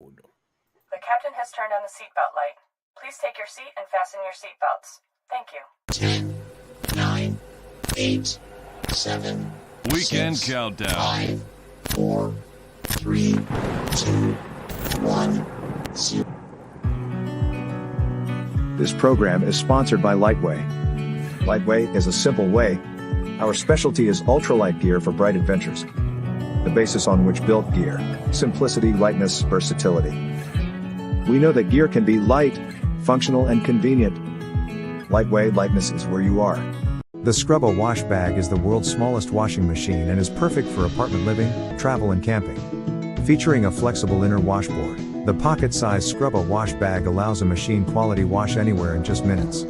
Uno. The captain has turned on the seatbelt light. Please take your seat and fasten your seatbelts. Thank you. 10, 9, 8, 7, Weekend 6, countdown. 5, 4, 3, 2, 1, 0. This program is sponsored by Lightway. Lightway is a simple way. Our specialty is ultralight gear for bright adventures. The basis on which built gear: simplicity, lightness, versatility. We know that gear can be light, functional, and convenient. Lightway lightness is where you are. The Scrubba wash bag is the world's smallest washing machine and is perfect for apartment living, travel and camping. Featuring a flexible inner washboard, the pocket-sized Scrubba wash bag allows a machine-quality wash anywhere in just minutes.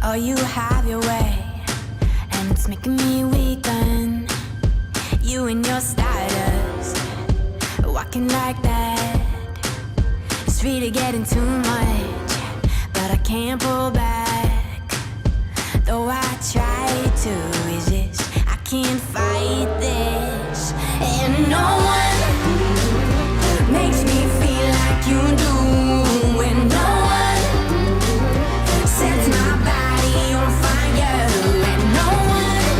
Oh, you have your way, and it's making me weaken. You and your status, walking like that. It's really getting too much, but I can't pull back. Though I try to resist, I can't fight this. And no one makes me feel like you do. And no one sets my body on fire. And no one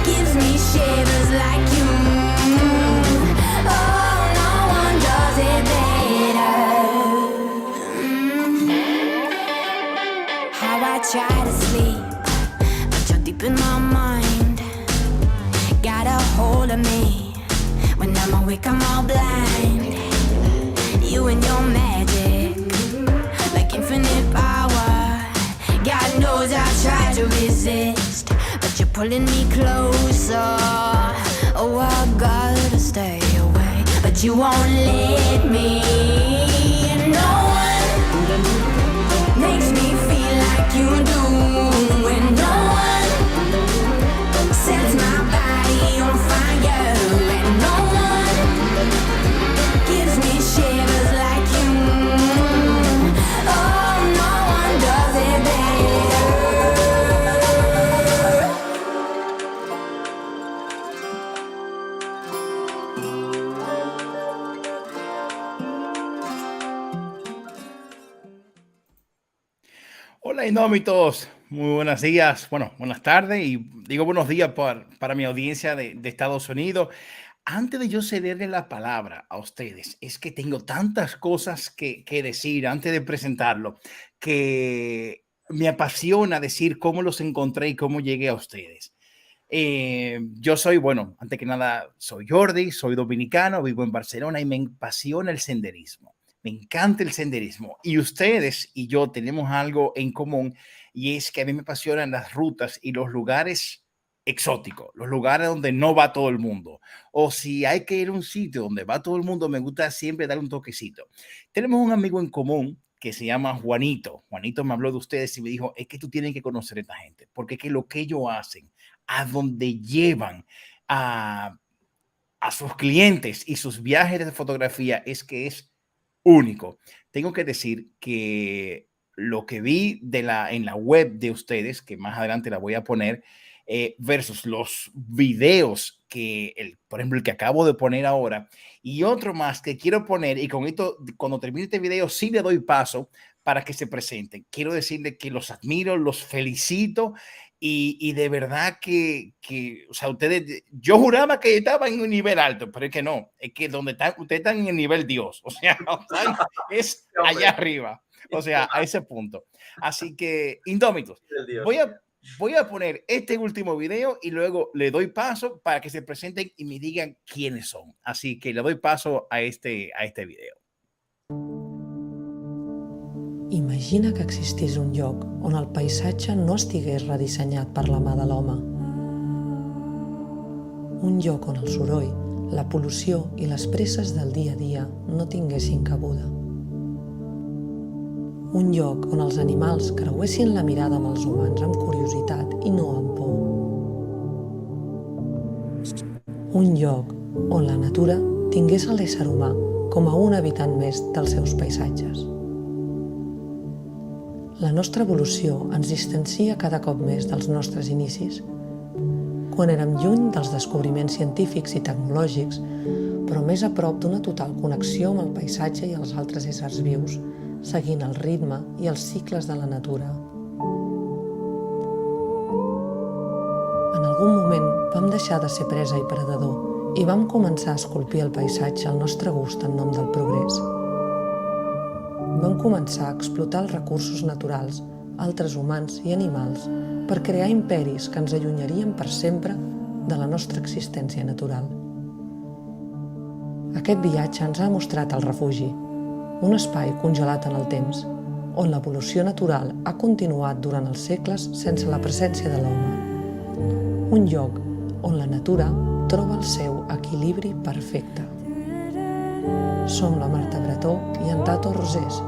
gives me shivers like you. Oh, no one does it better. How I try to sleep, but you're deep in my mind. Got a hold of me. When I'm awake, I'm all blind. You and your magic, like infinite power. God knows I try to resist, but you're pulling me closer. Oh, I gotta stay away, but you won't let me. No one makes me feel like you do. And no one sets my body on fire. And no one gives me shivers like you. Oh, no one does it better. Hola indómitos, muy buenos días, bueno, buenas tardes y digo buenos días para mi audiencia de Estados Unidos. Antes de yo cederle la palabra a ustedes, es que tengo tantas cosas que decir antes de presentarlo, que me apasiona decir cómo los encontré y cómo llegué a ustedes. Yo soy, bueno, antes que nada, soy Jordi, soy dominicano, vivo en Barcelona y me apasiona el senderismo. Me encanta el senderismo y ustedes y yo tenemos algo en común y es que a mí me apasionan las rutas y los lugares exóticos, los lugares donde no va todo el mundo. O si hay que ir a un sitio donde va todo el mundo, me gusta siempre dar un toquecito. Tenemos un amigo en común que se llama Juanito. Juanito me habló de ustedes y me dijo, es que tú tienes que conocer a esta gente, porque es que lo que ellos hacen, a donde llevan a sus clientes y sus viajes de fotografía es que es único. Tengo que decir que lo que vi en la web de ustedes, que más adelante la voy a poner, versus los videos por ejemplo, el que acabo de poner ahora y otro más que quiero poner, y con esto, cuando termine este video, sí le doy paso para que se presenten. Quiero decirle que los admiro, los felicito y de verdad que, o sea, ustedes, yo juraba que estaban en un nivel alto, pero es que no, es que donde están, ustedes están en el nivel Dios, o sea, es allá arriba, o sea, a ese punto. Así que, indómitos, voy a poner este último video y luego le doy paso para que se presenten y me digan quiénes son. Así que le doy paso a este video. Imagina que existís un lloc on el paisatge no estigués redissenyat per la mà de l'home. Un lloc on el soroll, la pol·lució i les presses del dia a dia no tinguessin cabuda. Un lloc on els animals creuessin la mirada amb els humans amb curiositat i no amb por. Un lloc on la natura tingués a l'ésser humà com a un habitant més dels seus paisatges. La nostra evolució ens distancia cada cop més dels nostres inicis. Quan érem lluny dels descobriments científics i tecnològics, però més a prop d'una total connexió amb el paisatge i els altres éssers vius, seguint el ritme i els cicles de la natura. En algun moment vam deixar de ser presa i predador i vam començar a esculpir el paisatge al nostre gust en nom del progrés. Vam començar a explotar els recursos naturals, altres humans i animals, per crear imperis que ens allunyarien per sempre de la nostra existència natural. Aquest viatge ens ha mostrat el refugi, un espai congelat en el temps, on l'evolució natural ha continuat durant els segles sense la presència de l'home. Un lloc on la natura troba el seu equilibri perfecte. Som la Marta Bretó i en Tato Rosés,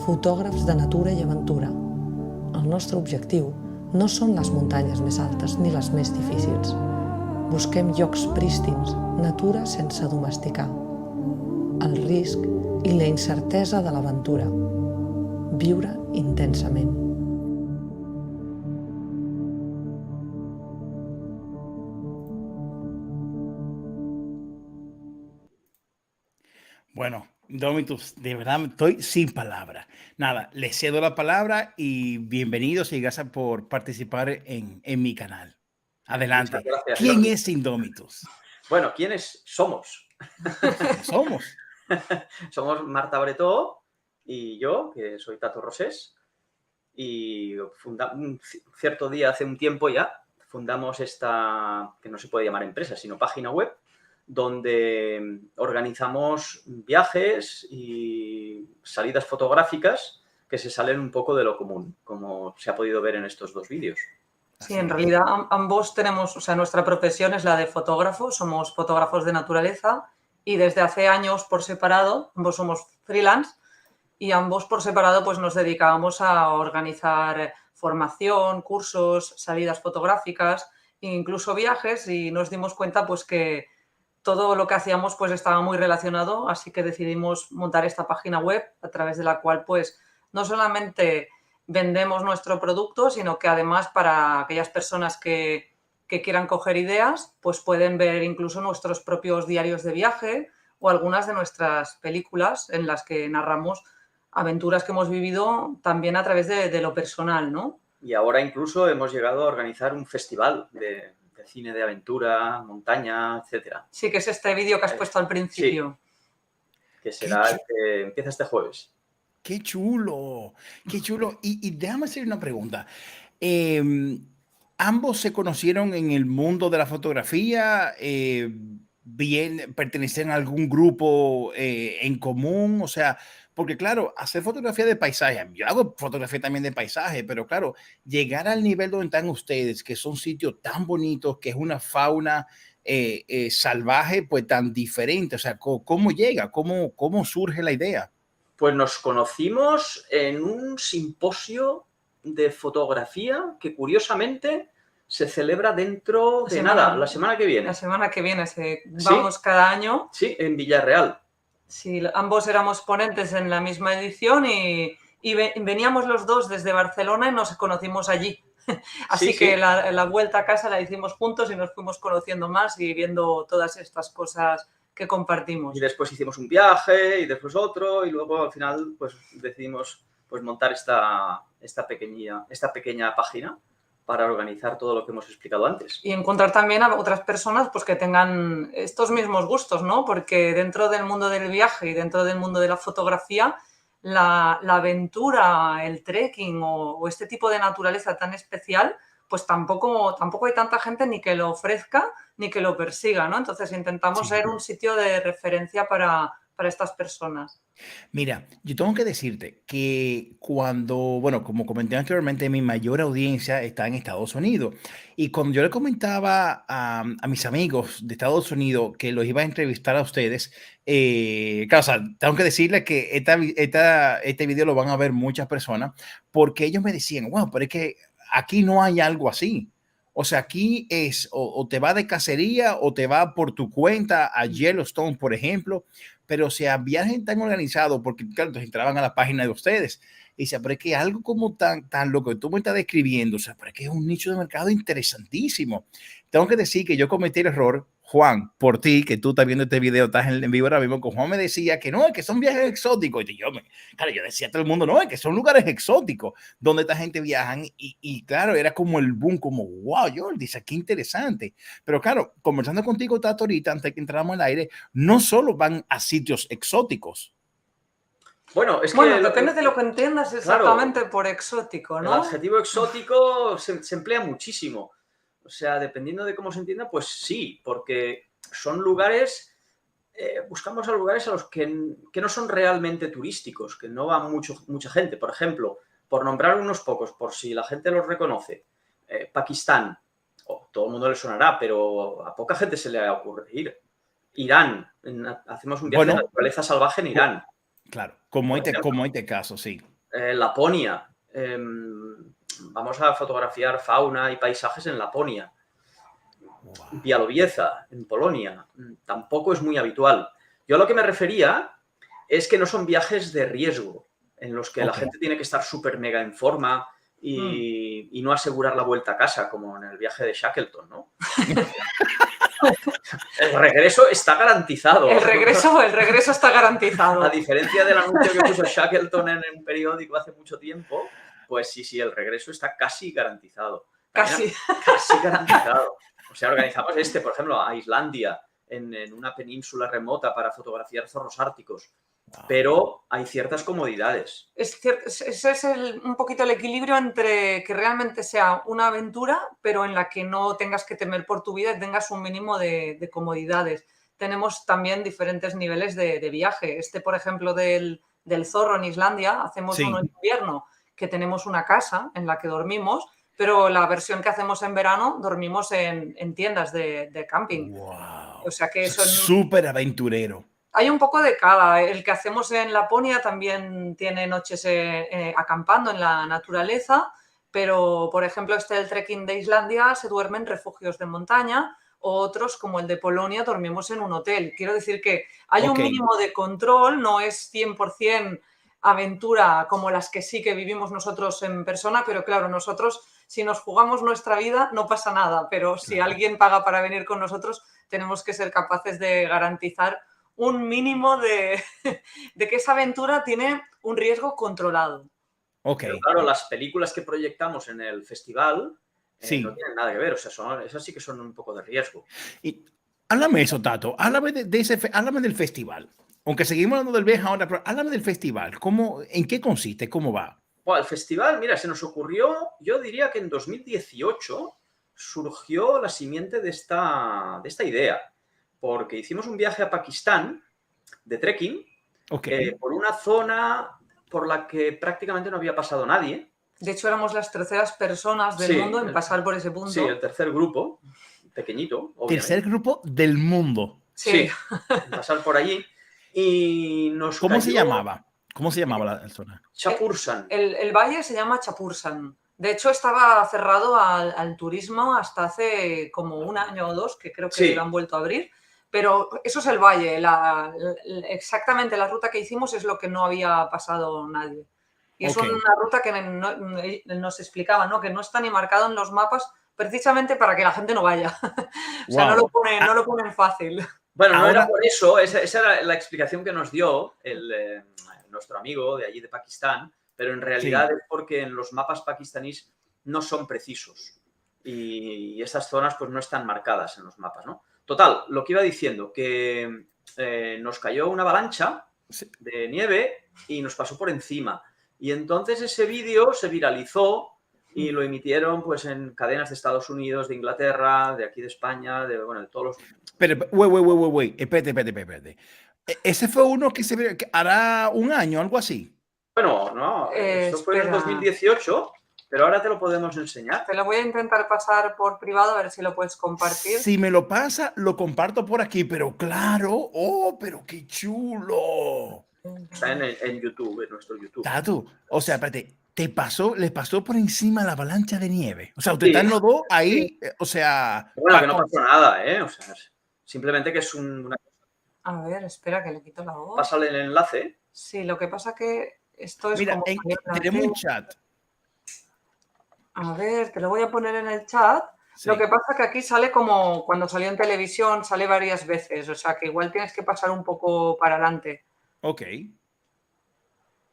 fotògrafs de natura i aventura. El nostre objectiu no són les muntanyes més altes ni les més difícils. Busquem llocs prístins, natura sense domesticar. El risc i la incertesa de l'aventura. Viure intensament. Bueno, Domitus, de verdad estoy sin palabras. Nada, les cedo la palabra y bienvenidos y gracias por participar en mi canal. Adelante. Muchas gracias, ¿Quién Jordi. es Indomitus? Bueno, ¿quiénes somos? Somos. Somos Marta Bretó y yo, que soy Tato Rosés, y un cierto día, hace un tiempo ya, fundamos esta, que no se puede llamar empresa, sino página web, donde organizamos viajes y salidas fotográficas que se salen un poco de lo común, como se ha podido ver en estos dos vídeos. Sí, en realidad ambos tenemos, o sea, nuestra profesión es la de fotógrafo, somos fotógrafos de naturaleza y desde hace años por separado, ambos somos freelance y ambos por separado pues nos dedicábamos a organizar formación, cursos, salidas fotográficas e incluso viajes y nos dimos cuenta pues que todo lo que hacíamos pues estaba muy relacionado, así que decidimos montar esta página web a través de la cual pues no solamente vendemos nuestro producto, sino que además para aquellas personas que quieran coger ideas, pues pueden ver incluso nuestros propios diarios de viaje o algunas de nuestras películas en las que narramos aventuras que hemos vivido también a través de lo personal, ¿no? Y ahora incluso hemos llegado a organizar un festival de cine de aventura, montaña, etcétera. Sí, que es este vídeo que has puesto al principio. Sí, que será el que empieza este jueves. ¡Qué chulo! ¡Qué chulo! Y déjame hacer una pregunta. ¿Ambos se conocieron en el mundo de la fotografía? ¿Pertenecen a algún grupo en común? O sea, porque claro, hacer fotografía de paisaje, yo hago fotografía también de paisaje, pero claro, llegar al nivel donde están ustedes, que son sitios tan bonitos, que es una fauna salvaje, pues tan diferente. O sea, ¿cómo llega? ¿Cómo surge la idea? Pues nos conocimos en un simposio de fotografía que curiosamente se celebra dentro de la semana que viene. La semana que viene, vamos cada año. Sí, en Villarreal. Sí, ambos éramos ponentes en la misma edición y veníamos los dos desde Barcelona y nos conocimos allí. Así que la vuelta a casa la hicimos juntos y nos fuimos conociendo más y viendo todas estas cosas que compartimos. Y después hicimos un viaje y después otro y luego al final pues decidimos pues montar esta pequeña página para organizar todo lo que hemos explicado antes. Y encontrar también a otras personas pues, que tengan estos mismos gustos, ¿no? Porque dentro del mundo del viaje y dentro del mundo de la fotografía, la aventura, el trekking o este tipo de naturaleza tan especial, pues tampoco hay tanta gente ni que lo ofrezca ni que lo persiga, ¿no? Entonces intentamos ser un sitio de referencia para para estas personas. Mira, yo tengo que decirte que cuando, bueno, como comenté anteriormente, mi mayor audiencia está en Estados Unidos. Y cuando yo le comentaba a mis amigos de Estados Unidos que los iba a entrevistar a ustedes, claro, o sea, tengo que decirles que este video lo van a ver muchas personas porque ellos me decían, wow, pero es que aquí no hay algo así. O sea, aquí es o te va de cacería o te va por tu cuenta a Yellowstone, por ejemplo, pero o sea, viajes tan organizados, porque claro, entonces entraban a la página de ustedes y decía, pero es que algo como tan lo que tú me estás describiendo, o sea, pero es que es un nicho de mercado interesantísimo. Tengo que decir que yo cometí el error, Juan, por ti, que tú estás viendo este video, estás en vivo ahora mismo, que Juan me decía que no, es que son viajes exóticos. Y claro, yo decía a todo el mundo, no, es que son lugares exóticos donde esta gente viajan. Y claro, era como el boom, como, wow, Jordi, dice, qué interesante. Pero claro, conversando contigo, Tato, ahorita, antes que entráramos al aire, no solo van a sitios exóticos. Bueno, es que... Bueno, depende de lo que entiendas exactamente claro, por exótico, el ¿no? adjetivo exótico se emplea muchísimo. O sea, dependiendo de cómo se entienda, pues sí, porque son lugares, buscamos a lugares a los que no son realmente turísticos, que no va mucha gente. Por ejemplo, por nombrar unos pocos, por si la gente los reconoce, Pakistán, todo el mundo le sonará, pero a poca gente se le ocurre ir. Irán, hacemos un viaje de naturaleza salvaje en Irán. Claro, como este caso, sí. Laponia. Vamos a fotografiar fauna y paisajes en Laponia. Wow. Bialowieza, en Polonia. Tampoco es muy habitual. Yo a lo que me refería es que no son viajes de riesgo, en los que la gente tiene que estar súper mega en forma y no asegurar la vuelta a casa, como en el viaje de Shackleton, ¿no? El regreso está garantizado. El regreso está garantizado. A diferencia del anuncio que puso Shackleton en un periódico hace mucho tiempo, pues sí, el regreso está casi garantizado. Casi garantizado. O sea, organizamos por ejemplo, a Islandia, en una península remota para fotografiar zorros árticos. Pero hay ciertas comodidades. Ese es un poquito el equilibrio entre que realmente sea una aventura, pero en la que no tengas que temer por tu vida y tengas un mínimo de comodidades. Tenemos también diferentes niveles de viaje. Por ejemplo, del zorro en Islandia, hacemos uno en invierno, que tenemos una casa en la que dormimos, pero la versión que hacemos en verano dormimos en tiendas de camping. Wow. O sea que eso es súper aventurero. Hay un poco de cada. El que hacemos en Laponia también tiene noches acampando en la naturaleza, pero, por ejemplo, el trekking de Islandia se duerme en refugios de montaña, otros, como el de Polonia, dormimos en un hotel. Quiero decir que hay un mínimo de control, no es 100% aventura como las que sí que vivimos nosotros en persona, pero claro, nosotros, si nos jugamos nuestra vida, no pasa nada, pero si alguien paga para venir con nosotros, tenemos que ser capaces de garantizar un mínimo de que esa aventura tiene un riesgo controlado. Pero claro, las películas que proyectamos en el festival no tienen nada que ver, o sea, esas sí que son un poco de riesgo. Y háblame eso, Tato, háblame háblame del festival. Aunque seguimos hablando del viaje ahora, pero háblame del festival. ¿En qué consiste? ¿Cómo va? Bueno, el festival, mira, se nos ocurrió, yo diría que en 2018 surgió la simiente de esta idea. Porque hicimos un viaje a Pakistán de trekking por una zona por la que prácticamente no había pasado nadie. De hecho, éramos las terceras personas del mundo en pasar por ese punto. Sí, el tercer grupo, pequeñito, obviamente. Tercer grupo del mundo. Sí, pasar por allí. Y ¿Cómo se llamaba? ¿Cómo se llamaba la zona? Chapursan. El valle se llama Chapursan. De hecho, estaba cerrado al turismo hasta hace como un año o dos, que creo que lo han vuelto a abrir. Pero eso es el valle. Exactamente la ruta que hicimos es lo que no había pasado nadie. Y es una ruta que nos explicaba, ¿no? Que no está ni marcado en los mapas precisamente para que la gente no vaya. O sea, no lo ponen fácil. Bueno, no era por eso. Esa era la explicación que nos dio nuestro amigo de allí de Pakistán. Pero en realidad es porque en los mapas pakistaníes no son precisos. Y esas zonas pues no están marcadas en los mapas, ¿no? Total, lo que iba diciendo, que nos cayó una avalancha de nieve y nos pasó por encima. Y entonces ese vídeo se viralizó y lo emitieron pues en cadenas de Estados Unidos, de Inglaterra, de aquí de España, de todos los... Pero, espérate. Ese fue uno que hará un año, algo así. Bueno, no, esto fue en el Espera. 2018, pero ahora te lo podemos enseñar. Te lo voy a intentar pasar por privado a ver si lo puedes compartir. Si me lo pasa, lo comparto por aquí, pero claro, oh, pero qué chulo. Está en YouTube, en nuestro YouTube. Tatu, o sea, espérate, les pasó por encima la avalancha de nieve. O sea, ustedes Sí. están los dos ahí, o sea, Bueno, que no pasó nada, ¿eh? O sea, simplemente que es una... A ver, espera que le quito la voz. Pásale el enlace. Sí, lo que pasa que esto es mira, como... tenemos un chat. A ver, te lo voy a poner en el chat. Sí. Lo que pasa que aquí sale como cuando salió en televisión, sale varias veces. O sea, que igual tienes que pasar un poco para adelante. Ok.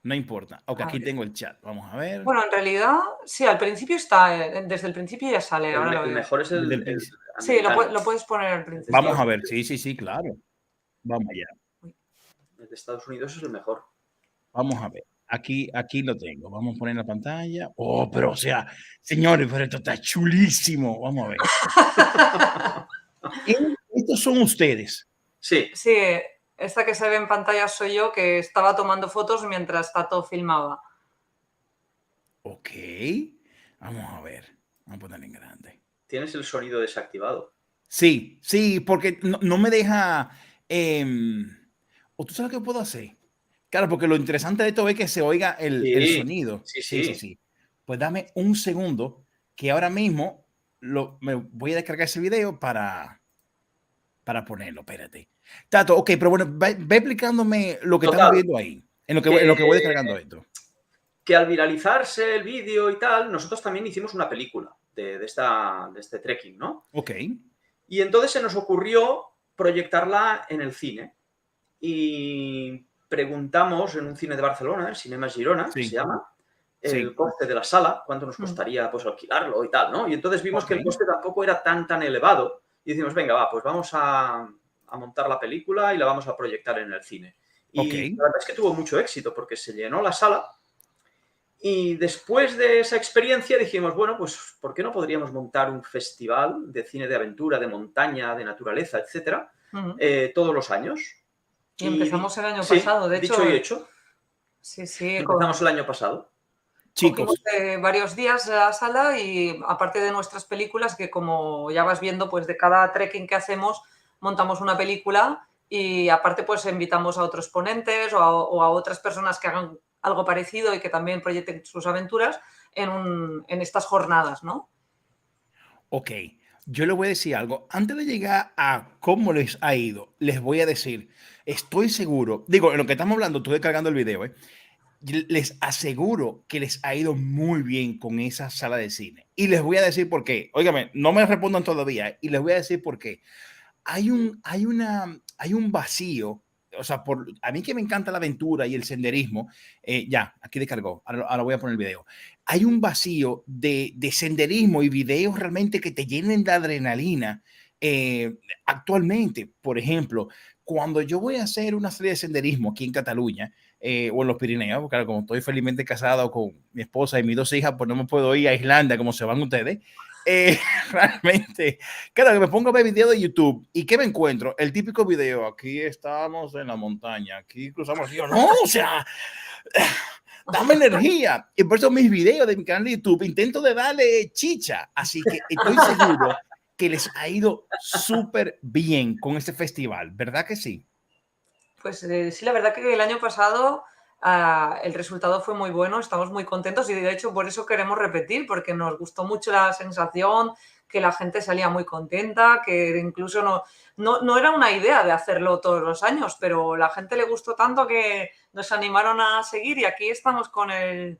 No importa. Ok, A aquí ver. tengo el chat. Vamos a ver. Bueno, en realidad, sí, al principio está, desde el principio ya sale. Ahora lo El veo. mejor es Desde el el principio. Sí, americano. lo puedes poner al principio. Vamos a ver. Sí, claro. Vamos allá. El de Estados Unidos es el mejor. Vamos a ver. Aquí lo tengo. Vamos a poner en la pantalla. Oh, pero o sea, señores, pero esto está chulísimo. Vamos a ver. Estos son ustedes. Sí. Sí, esta que se ve en pantalla soy yo, que estaba tomando fotos mientras Tato filmaba. Ok. Vamos a ver. Vamos a poner en grande. Tienes el sonido desactivado. Sí, porque no me deja... ¿O tú sabes qué puedo hacer? Claro, porque lo interesante de esto es que se oiga el sonido. Sí. Pues dame un segundo, que ahora mismo me voy a descargar ese video para ponerlo. Espérate. Tato, ok, pero bueno, ve explicándome lo que estamos viendo ahí, en lo que voy descargando esto. Que al viralizarse el vídeo y tal, nosotros también hicimos una película de este trekking, ¿no? Ok. Y entonces se nos ocurrió proyectarla en el cine. Y preguntamos en un cine de Barcelona, el Cinemas Girona, que se llama, el coste de la sala, cuánto nos costaría pues alquilarlo y tal, ¿no? Y entonces vimos que el coste tampoco era tan elevado y decimos, venga, va, pues vamos a montar la película y la vamos a proyectar en el cine. Y la verdad es que tuvo mucho éxito porque se llenó la sala y después de esa experiencia dijimos, bueno, pues ¿por qué no podríamos montar un festival de cine de aventura, de montaña, de naturaleza, etcétera, todos los años? Y empezamos el año pasado, de hecho. Dicho y hecho. Sí. Empezamos el año pasado. Chicos. Cogimos varios días la sala y aparte de nuestras películas, que como ya vas viendo, pues de cada trekking que hacemos montamos una película y aparte pues invitamos a otros ponentes o a otras personas que hagan algo parecido y que también proyecten sus aventuras en estas jornadas, ¿no? Ok. Yo les voy a decir algo. Antes de llegar a cómo les ha ido, les voy a decir, estoy seguro, digo, en lo que estamos hablando, estoy descargando el video, les aseguro que les ha ido muy bien con esa sala de cine. Y les voy a decir por qué. Óigame, no me respondan todavía, y les voy a decir por qué. Hay un vacío. O sea, a mí que me encanta la aventura y el senderismo, ya, aquí descargó, ahora voy a poner el video. Hay un vacío de senderismo y videos realmente que te llenen de adrenalina. Actualmente, por ejemplo, cuando yo voy a hacer una serie de senderismo aquí en Cataluña o en los Pirineos, porque claro, como estoy felizmente casado con mi esposa y mis 2 hijas, pues no me puedo ir a Islandia como se van ustedes. Realmente, claro, que me pongo a ver videos de YouTube y ¿qué me encuentro? El típico video, aquí estamos en la montaña, aquí cruzamos el río. No, o sea, dame energía. Y por eso mis videos de mi canal de YouTube intento de darle chicha. Así que estoy seguro que les ha ido súper bien con este festival, ¿verdad que sí? Pues sí, la verdad que el año pasado el resultado fue muy bueno, estamos muy contentos y de hecho por eso queremos repetir, porque nos gustó mucho la sensación, que la gente salía muy contenta, que incluso no era una idea de hacerlo todos los años, pero la gente le gustó tanto que nos animaron a seguir y aquí estamos con el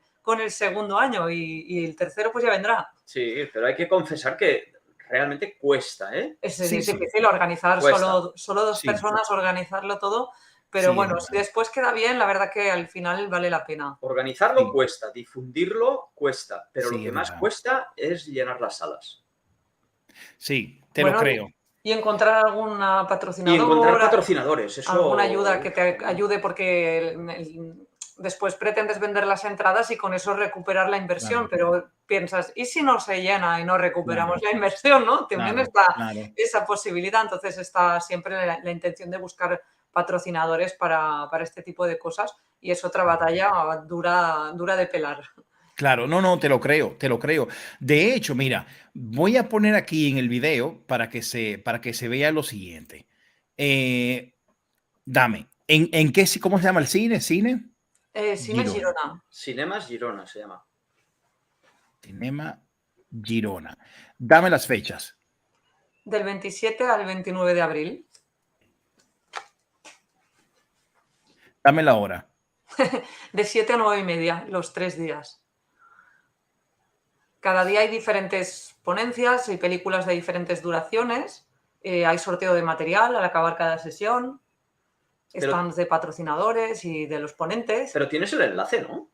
segundo año y el tercero pues ya vendrá. Sí, pero hay que confesar que realmente cuesta, ¿eh? Es difícil organizar solo 2 personas, organizarlo todo. Pero bueno, si después queda bien, la verdad que al final vale la pena. Organizarlo cuesta, difundirlo cuesta, pero lo que más cuesta es llenar las salas. Sí, lo creo. Y encontrar alguna patrocinadora. Y encontrar patrocinadores. Eso... Alguna ayuda que te ayude porque después pretendes vender las entradas y con eso recuperar la inversión, pero piensas, ¿y si no se llena y no recuperamos la inversión, no? También está esa posibilidad, entonces está siempre la intención de buscar patrocinadores para este tipo de cosas y es otra batalla dura de pelar. Claro, no, te lo creo, te lo creo. De hecho, mira, voy a poner aquí en el video para que se vea lo siguiente. Dame, ¿en qué, cómo se llama el cine? ¿Cine? Cine Girona. Girona. Cinemas Girona se llama. Cinema Girona. Dame las fechas. Del 27 al 29 de abril. Dame la hora. De 7 a 9 y media, los 3 días. Cada día hay diferentes ponencias y películas de diferentes duraciones. Hay sorteo de material al acabar cada sesión. Stands de patrocinadores y de los ponentes. Pero tienes el enlace, ¿no?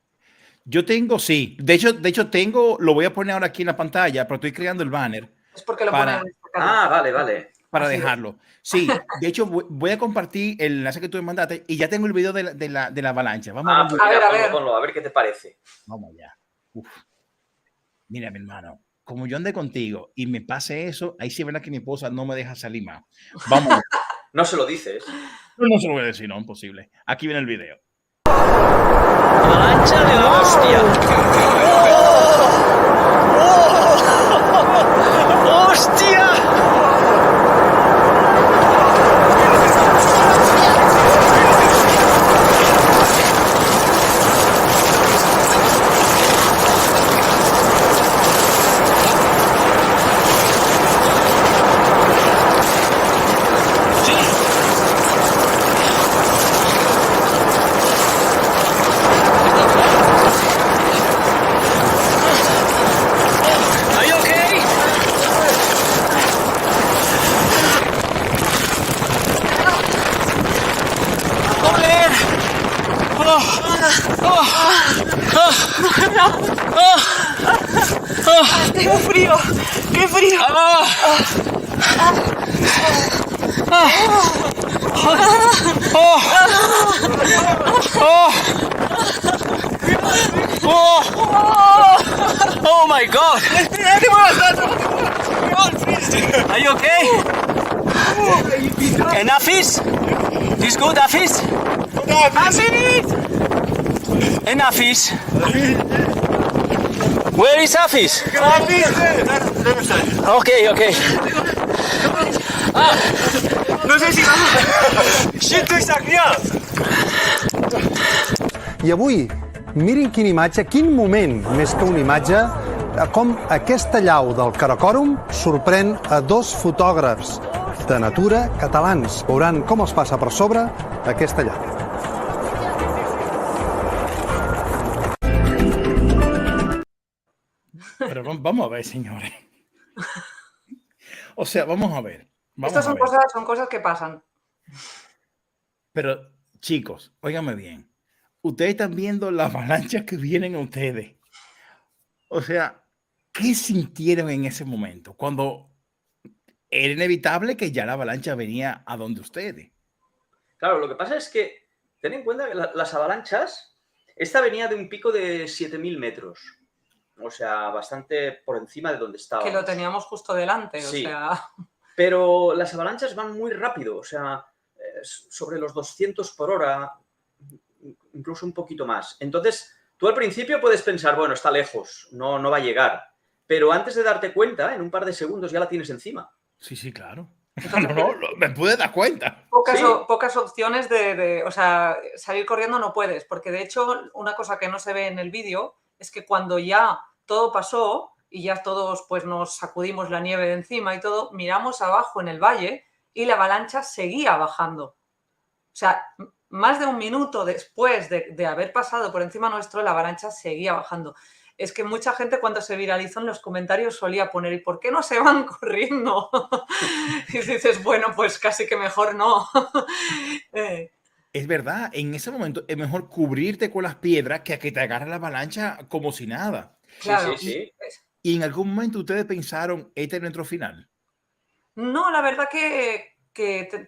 Yo tengo, sí. De hecho tengo, lo voy a poner ahora aquí en la pantalla, pero estoy creando el banner. Es porque lo para- ponen en esta cara. Ah, vale. Para Así es. dejarlo. Sí, de hecho voy a compartir el enlace que tú me mandaste y ya tengo el video de la avalancha. Vamos Ah, pues a ver. mira, a ver. ponlo, a ver qué te parece. Vamos allá. Uf. Mira, mi hermano, como yo andé contigo y me pase eso, ahí sí es verdad que mi esposa no me deja salir más. Vamos. No se lo dices. No se lo voy a decir, no, imposible. Aquí viene el video. Avalancha de la hostia. ¡Hostia! Are you okay? Joder. ¡Tengo frío! ¡Qué frío! Oh my god! Are you okay? And Afis? Is good, Afis? Afis! And Afis? Where is Afis? Okay. No sé si... Siento esa cría! I avui, mirin quina imatge, quin moment, més que una imatge, com aquesta llau del Karakorum sorprèn a dos fotògrafs de natura catalans. Veuran com els passa per sobre aquesta llau. Pero vamos a ver, señores. O sea, vamos a ver. Estas son cosas que pasan. Pero, chicos, óigame bien. Ustedes están viendo las avalanchas que vienen a ustedes. O sea, ¿qué sintieron en ese momento? Cuando era inevitable que ya la avalancha venía a donde ustedes. Claro, lo que pasa es que ten en cuenta que las avalanchas, esta venía de un pico de 7.000 metros. O sea, bastante por encima de donde estaba. Que lo teníamos justo delante, Sí. o sea... Pero las avalanchas van muy rápido, o sea, sobre los 200 por hora, incluso un poquito más. Entonces, tú al principio puedes pensar, bueno, está lejos, no va a llegar. Pero antes de darte cuenta, en un par de segundos ya la tienes encima. Sí, claro. No, me pude dar cuenta. Pocas opciones o sea, salir corriendo no puedes, porque de hecho una cosa que no se ve en el vídeo es que cuando ya todo pasó y ya todos pues nos sacudimos la nieve de encima y todo, miramos abajo en el valle y la avalancha seguía bajando. O sea, más de un minuto después de haber pasado por encima nuestro, la avalancha seguía bajando. Es que mucha gente cuando se viralizó en los comentarios solía poner ¿y por qué no se van corriendo? Y dices, bueno, pues casi que mejor no. Es verdad, en ese momento es mejor cubrirte con las piedras que a que te agarre la avalancha como si nada. Claro. Sí. ¿Y en algún momento ustedes pensaron, este es nuestro final? No, la verdad que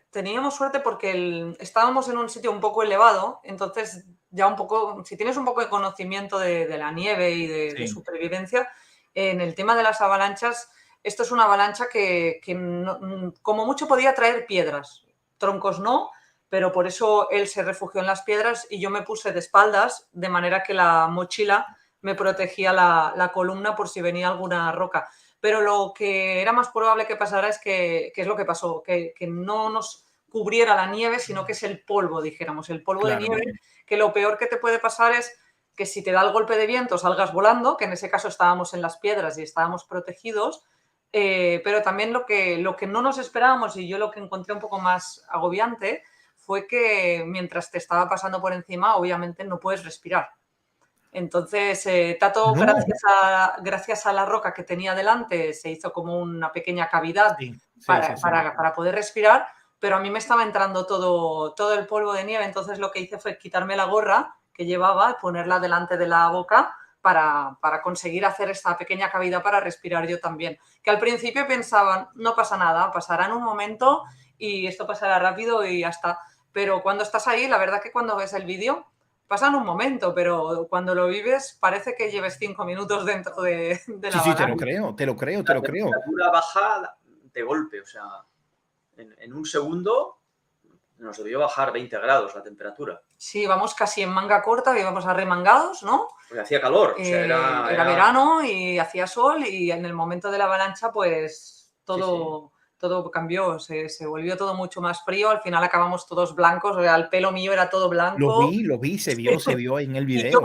teníamos suerte porque estábamos en un sitio un poco elevado, entonces ya un poco, si tienes un poco de conocimiento de la nieve y de supervivencia, en el tema de las avalanchas, esto es una avalancha que no, como mucho podía traer piedras, troncos no, pero por eso él se refugió en las piedras y yo me puse de espaldas, de manera que la mochila me protegía la columna por si venía alguna roca. Pero lo que era más probable que pasara es que es lo que pasó, que no nos cubriera la nieve, sino que es el polvo, dijéramos, el polvo de nieve, que lo peor que te puede pasar es que si te da el golpe de viento salgas volando, que en ese caso estábamos en las piedras y estábamos protegidos, pero también lo que no nos esperábamos y yo lo que encontré un poco más agobiante fue que mientras te estaba pasando por encima, obviamente no puedes respirar. Entonces, Tato, gracias a la roca que tenía delante, se hizo como una pequeña cavidad para poder respirar, pero a mí me estaba entrando todo el polvo de nieve, entonces lo que hice fue quitarme la gorra que llevaba y ponerla delante de la boca para conseguir hacer esta pequeña cavidad para respirar yo también. Que al principio pensaban, no pasa nada, pasará en un momento y esto pasará rápido y ya está. Pero cuando estás ahí, la verdad que cuando ves el vídeo, pasa en un momento, pero cuando lo vives parece que lleves 5 minutos dentro de la Sí, avalancha. te lo creo. La temperatura baja de golpe, o sea, en un segundo nos debió bajar 20 grados la temperatura. Sí, íbamos casi en manga corta, íbamos arremangados, ¿no? Porque hacía calor, o sea, era verano y hacía sol y en el momento de la avalancha pues todo cambió, se volvió todo mucho más frío, al final acabamos todos blancos, o sea, el pelo mío era todo blanco. Lo vi, se vio en el video. Y yo,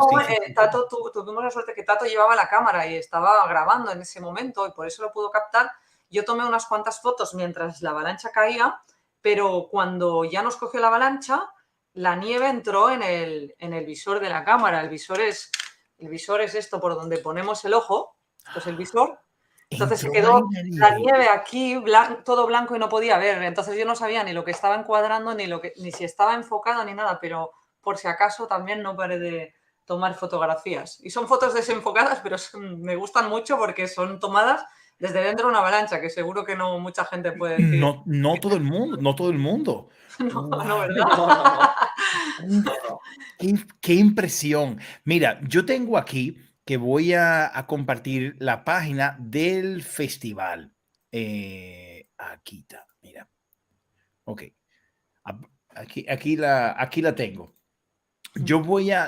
Tato, tuvimos la suerte que Tato llevaba la cámara y estaba grabando en ese momento y por eso lo pudo captar. Yo tomé unas cuantas fotos mientras la avalancha caía, pero cuando ya nos cogió la avalancha, la nieve entró en el visor de la cámara. El visor es esto por donde ponemos el ojo, esto es el visor. Entonces se quedó la nieve aquí, todo blanco y no podía ver. Entonces yo no sabía ni lo que estaba encuadrando, ni si estaba enfocado, ni nada, pero por si acaso también no paré de tomar fotografías. Y son fotos desenfocadas, pero me gustan mucho porque son tomadas desde dentro de una avalancha, que seguro que no mucha gente puede decir. No todo el mundo. No, ¿verdad? Qué impresión. Mira, yo tengo aquí que voy a compartir la página del festival. Aquí está, mira. Ok. Aquí la tengo. Yo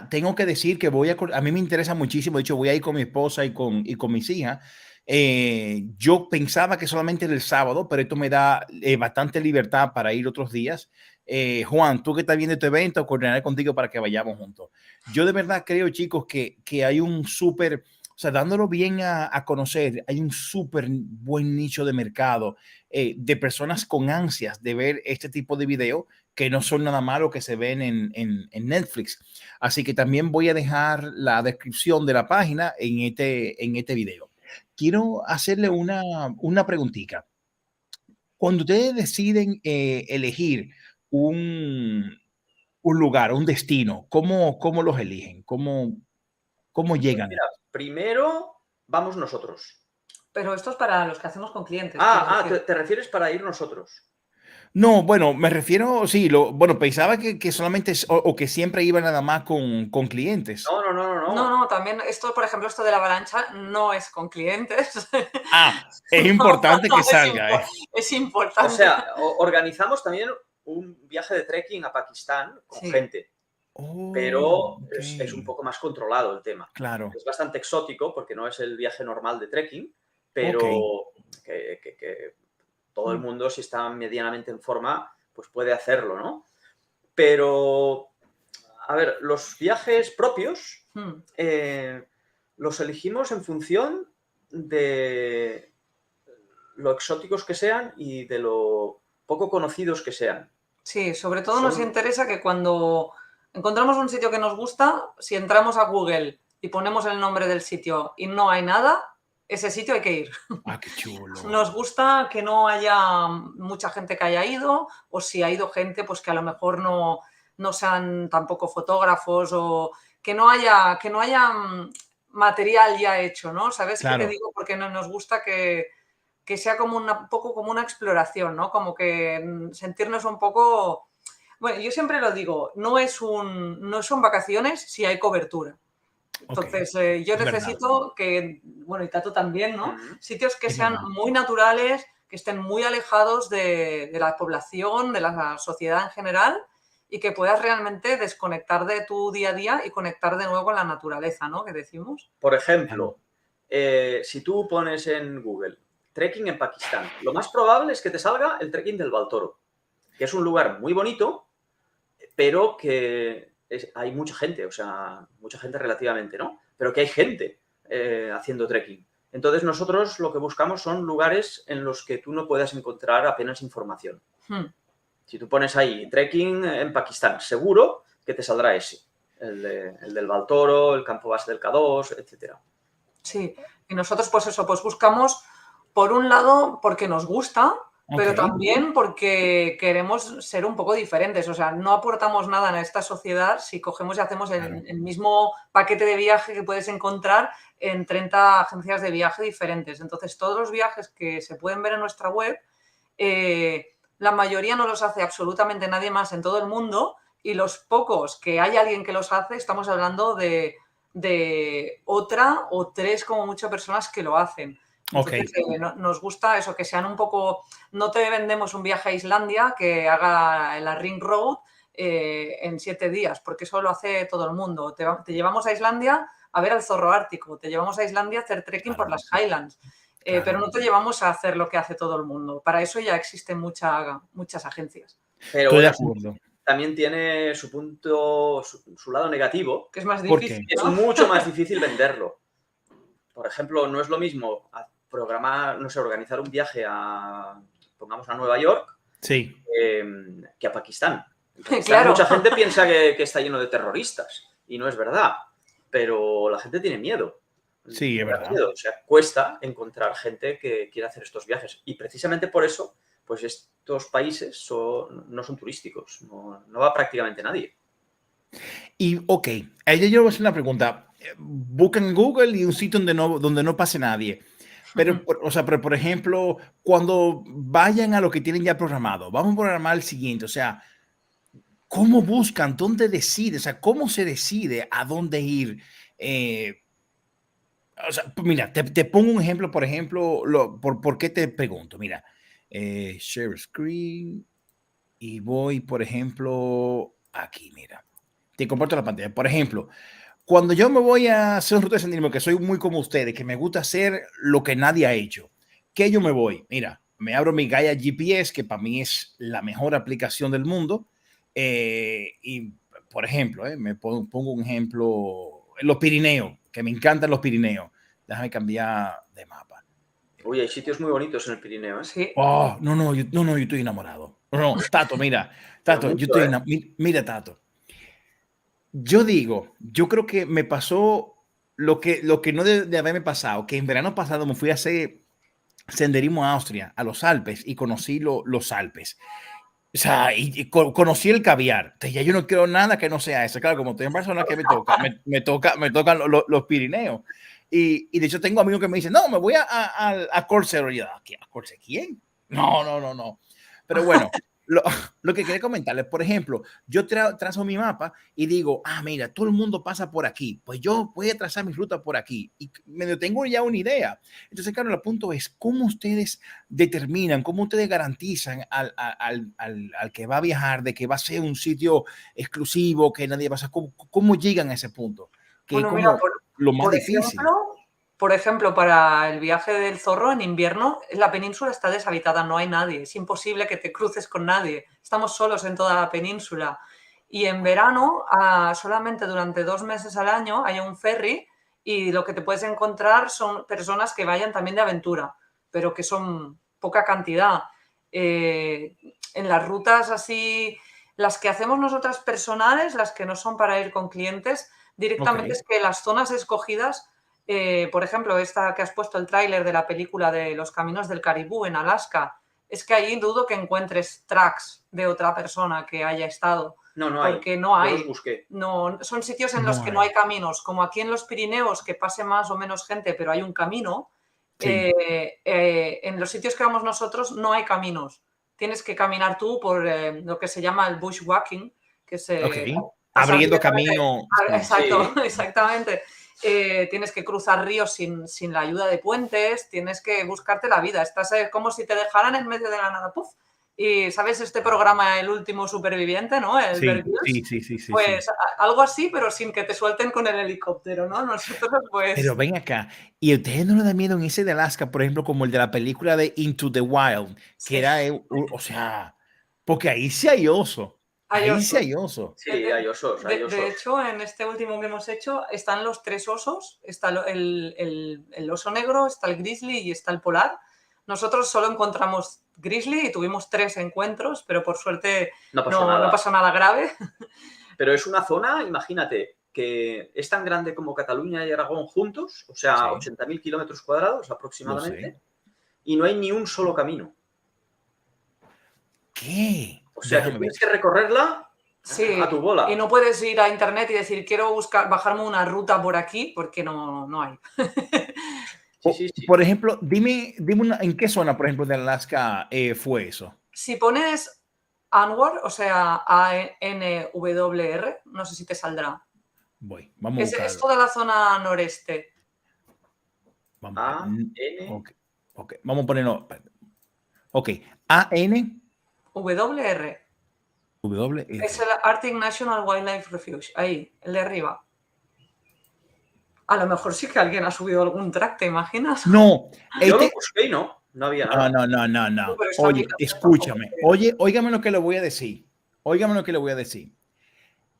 tengo que decir que a mí me interesa muchísimo. De hecho, voy a ir con mi esposa y con mis hijas. Yo pensaba que solamente era el sábado, pero esto me da bastante libertad para ir otros días. Juan, tú que estás viendo este evento, coordinaré contigo para que vayamos juntos. Yo de verdad creo, chicos, que hay un súper, o sea, dándolo bien a conocer, hay un súper buen nicho de mercado de personas con ansias de ver este tipo de video que no son nada malo que se ven en Netflix. Así que también voy a dejar la descripción de la página en este video. Quiero hacerle una preguntita. Cuando ustedes deciden elegir un lugar, un destino, ¿cómo los eligen? ¿Cómo llegan? Mira, primero vamos nosotros. Pero esto es para los que hacemos con clientes. ¿Te refieres para ir nosotros? No, bueno, me refiero, sí, pensaba que solamente o que siempre iba nada más con clientes. No, también esto, por ejemplo, esto de la avalancha no es con clientes. Es importante que salga. Es importante. O sea, organizamos también un viaje de trekking a Pakistán con gente. Pero es un poco más controlado el tema. Claro. Es bastante exótico porque no es el viaje normal de trekking, pero que todo el mundo, si está medianamente en forma, pues puede hacerlo, ¿no? Pero, a ver, los viajes propios los elegimos en función de lo exóticos que sean y de lo poco conocidos que sean. Sí, sobre todo nos interesa que cuando encontramos un sitio que nos gusta, si entramos a Google y ponemos el nombre del sitio y no hay nada, ese sitio hay que ir. Qué chulo. Nos gusta que no haya mucha gente que haya ido, o si ha ido gente, pues que a lo mejor no sean tampoco fotógrafos, o que no haya material ya hecho, ¿no? ¿Sabes qué te digo? Porque nos gusta que sea como un poco como una exploración, ¿no? Como que sentirnos un poco... Bueno, yo siempre lo digo, no son vacaciones si hay cobertura. Entonces, yo necesito que, bueno, y Tato también, ¿no? Sitios que sean muy naturales, que estén muy alejados de la población, de la sociedad en general y que puedas realmente desconectar de tu día a día y conectar de nuevo con la naturaleza, ¿no? Que decimos. Por ejemplo, si tú pones en Google trekking en Pakistán, lo más probable es que te salga el trekking del Baltoro, que es un lugar muy bonito, pero que hay mucha gente, o sea, mucha gente relativamente, ¿no? Pero que hay gente haciendo trekking. Entonces nosotros lo que buscamos son lugares en los que tú no puedas encontrar apenas información. Si tú pones ahí trekking en Pakistán, seguro que te saldrá ese, el del Baltoro, el campo base del K2, etcétera. Sí, y nosotros pues eso, pues buscamos por un lado porque nos gusta, pero también porque queremos ser un poco diferentes. O sea, no aportamos nada en esta sociedad si cogemos y hacemos el mismo paquete de viaje que puedes encontrar en 30 agencias de viaje diferentes. Entonces, todos los viajes que se pueden ver en nuestra web, la mayoría no los hace absolutamente nadie más en todo el mundo, y los pocos que hay alguien que los hace, estamos hablando de otra o 3 como mucho personas que lo hacen. Entonces, nos gusta eso, que sean un poco... No te vendemos un viaje a Islandia que haga la Ring Road en 7 días, porque eso lo hace todo el mundo. Te llevamos a Islandia a ver el zorro ártico, te llevamos a Islandia a hacer trekking por las Highlands, pero no te llevamos a hacer lo que hace todo el mundo. Para eso ya existen muchas agencias. Pero estoy de acuerdo. También tiene su punto, su lado negativo, que es más difícil, ¿no? Es mucho más difícil venderlo. Por ejemplo, no es lo mismo programar, no sé, organizar un viaje pongamos a Nueva York, que a Pakistán. Claro. Mucha gente piensa que está lleno de terroristas y no es verdad, pero la gente tiene miedo. Sí, es verdad. O sea, cuesta encontrar gente que quiera hacer estos viajes y precisamente por eso, pues estos países no son turísticos, no va prácticamente nadie. Y, ok, ahí yo voy a hacer una pregunta. Buscan en Google y un sitio donde no pase nadie. Pero, o sea, pero, por ejemplo, cuando vayan a lo que tienen ya programado, vamos a programar el siguiente. O sea, ¿cómo buscan? ¿Dónde decide? O sea, ¿cómo se decide a dónde ir? O sea, mira, te pongo un ejemplo, por ejemplo, ¿por qué te pregunto? Mira, share screen y voy, por ejemplo, aquí, mira. Te comparto la pantalla. Por ejemplo, cuando yo me voy a hacer un ruta de senderismo, que soy muy como ustedes, que me gusta hacer lo que nadie ha hecho, ¿qué yo me voy? Mira, me abro mi Gaia GPS, que para mí es la mejor aplicación del mundo. Y, por ejemplo, me pongo un ejemplo, los Pirineos, que me encantan los Pirineos. Déjame cambiar de mapa. Uy, hay sitios muy bonitos en el Pirineo, ¿eh? Sí. Oh, no, yo estoy enamorado. No, Tato, mira, Tato, mucho, yo estoy enamorado. Mira, Tato. Yo creo que me pasó lo que no de haberme pasado, que en verano pasado me fui a hacer senderismo a Austria, a los Alpes, y conocí los Alpes. O sea, y conocí el caviar. Entonces, ya yo no quiero nada que no sea eso. Claro, como estoy en Barcelona, que me tocan los Pirineos. Y de hecho tengo amigos que me dicen, no, me voy a Corcero. Y yo, ¿a Corcero quién? No. Pero bueno, lo que quería comentarles, por ejemplo, yo trazo mi mapa y digo, mira, todo el mundo pasa por aquí, pues yo voy a trazar mi ruta por aquí y medio tengo ya una idea. Entonces, claro, el punto es cómo ustedes determinan, cómo ustedes garantizan al que va a viajar de que va a ser un sitio exclusivo, que nadie va a saber, cómo llegan a ese punto, que bueno, es mira, lo más difícil. Por ejemplo, para el viaje del zorro en invierno, la península está deshabitada, no hay nadie. Es imposible que te cruces con nadie. Estamos solos en toda la península. Y en verano, solamente durante 2 meses al año, hay un ferry y lo que te puedes encontrar son personas que vayan también de aventura, pero que son poca cantidad. En las rutas así, las que hacemos nosotras personales, las que no son para ir con clientes, directamente es que las zonas escogidas... por ejemplo, esta que has puesto el tráiler de la película de Los Caminos del Caribú en Alaska, es que ahí dudo que encuentres tracks de otra persona que haya estado. No hay. Porque no hay. Yo los busqué. No, son sitios en los que no hay caminos. Como aquí en los Pirineos, que pase más o menos gente, pero hay un camino. Sí. En los sitios que vamos nosotros no hay caminos. Tienes que caminar tú por lo que se llama el bushwalking, que es... abriendo camino. Exacto, sí. Exactamente. Tienes que cruzar ríos sin la ayuda de puentes, tienes que buscarte la vida. Estás como si te dejaran en medio de la nada, ¡puf! Y ¿sabes este programa El último superviviente, no? El Sí, Bear Grylls. sí. Pues algo así, pero sin que te suelten con el helicóptero, ¿no? Nosotros pues... Pero ven acá, ¿y a ustedes no les da miedo en ese de Alaska, por ejemplo, como el de la película de Into the Wild, Sí. que era, o sea, porque ahí sí hay oso, Hay ahí sí osos. hay oso. Sí, hay osos, hay osos. De hecho, en este último que hemos hecho están los 3 osos. Está el oso negro, está el grizzly y está el polar. Nosotros solo encontramos grizzly y tuvimos 3 encuentros, pero por suerte No pasó nada grave. Pero es una zona, imagínate, que es tan grande como Cataluña y Aragón juntos, o sea, Sí. 80.000 kilómetros cuadrados aproximadamente, y no hay ni un solo camino. ¿Qué? O sea, que Déjame ver. tienes que recorrerla Sí, a tu bola. y no puedes ir a internet y decir quiero bajarme una ruta por aquí, porque no hay. Sí. Por ejemplo, dime en qué zona, por ejemplo, de Alaska fue eso. Si pones ANWR, o sea, ANWR, no sé si te saldrá. Voy, vamos a Es buscarlo. toda la zona noreste. Vamos a A, ver. N, Ok, vamos a ponerlo. Ok, A-N, WR. W, Es el Arctic National Wildlife Refuge. Ahí, el de arriba. A lo mejor sí que alguien ha subido algún track, ¿te imaginas? No, Yo lo este... busqué y no había nada. No. Pero esta Oye, aplicación escúchame. tampoco Óigame lo que le voy a decir.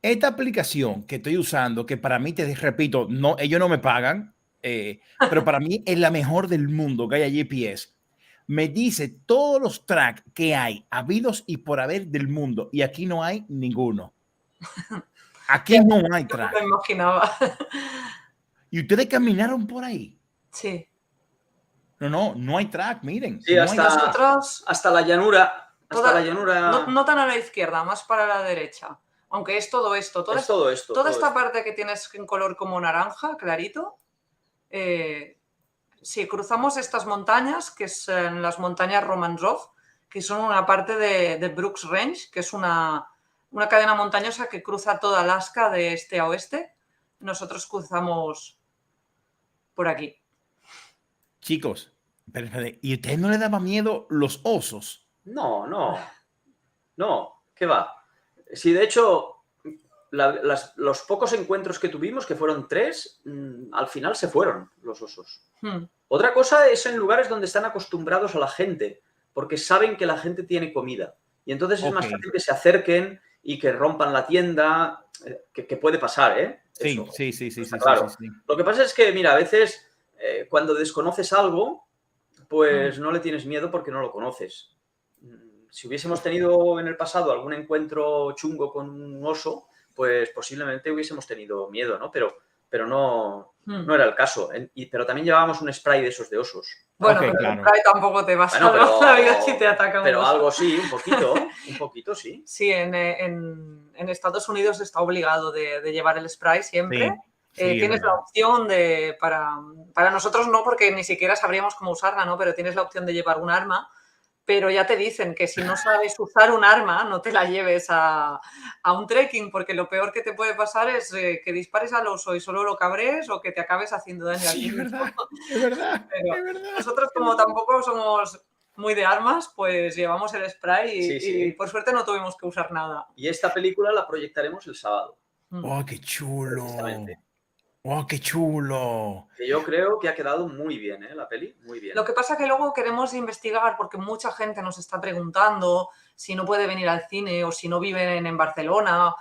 Esta aplicación que estoy usando, que para mí, te repito, no, ellos no me pagan, pero para mí es la mejor del mundo, Gaia GPS. Me dice todos los tracks que hay, habidos y por haber del mundo, y aquí no hay ninguno. Aquí no hay Yo track. me imaginaba. ¿Y ustedes caminaron por ahí? Sí. No hay track, miren. Sí, no hay track. Nosotros, hasta la llanura. no tan a la izquierda, más para la derecha. Aunque es todo esto. Es todo esto. Toda esta parte que tienes en color como naranja, clarito. Si cruzamos estas montañas, que son las montañas Romanzov, que son una parte de Brooks Range, que es una cadena montañosa que cruza toda Alaska de este a oeste. Nosotros cruzamos por aquí. Chicos, espérenme, ¿y a ustedes no les daba miedo los osos? No, ¿qué va? Si de hecho los pocos encuentros que tuvimos, que fueron 3, al final se fueron los osos. Otra cosa es en lugares donde están acostumbrados a la gente, porque saben que la gente tiene comida. Y entonces es más fácil que se acerquen y que rompan la tienda, que puede pasar, ¿eh? Sí. Claro. Lo que pasa es que, mira, a veces cuando desconoces algo, pues no le tienes miedo porque no lo conoces. Si hubiésemos tenido en el pasado algún encuentro chungo con un oso, pues posiblemente hubiésemos tenido miedo, ¿no? Pero no era el caso. Pero también llevábamos un spray de esos de osos. Bueno, pero el spray tampoco te va a salvar la vida si te atacan. Pero algo sí, un poquito sí. Sí, en Estados Unidos está obligado de llevar el spray siempre. Tienes la opción para nosotros no, porque ni siquiera sabríamos cómo usarla, ¿no? Pero tienes la opción de llevar un arma. Pero ya te dicen que si no sabes usar un arma, no te la lleves a un trekking, porque lo peor que te puede pasar es que dispares al oso y solo lo cabrees o que te acabes haciendo daño a ti mismo. Es verdad. Nosotros, como tampoco somos muy de armas, pues llevamos el spray y por suerte no tuvimos que usar nada. Y esta película la proyectaremos el sábado. ¡Oh, qué chulo! ¡Oh, qué chulo! Que yo creo que ha quedado muy bien, ¿eh? La peli, muy bien. Lo que pasa es que luego queremos investigar, porque mucha gente nos está preguntando si no puede venir al cine o si no viven en Barcelona,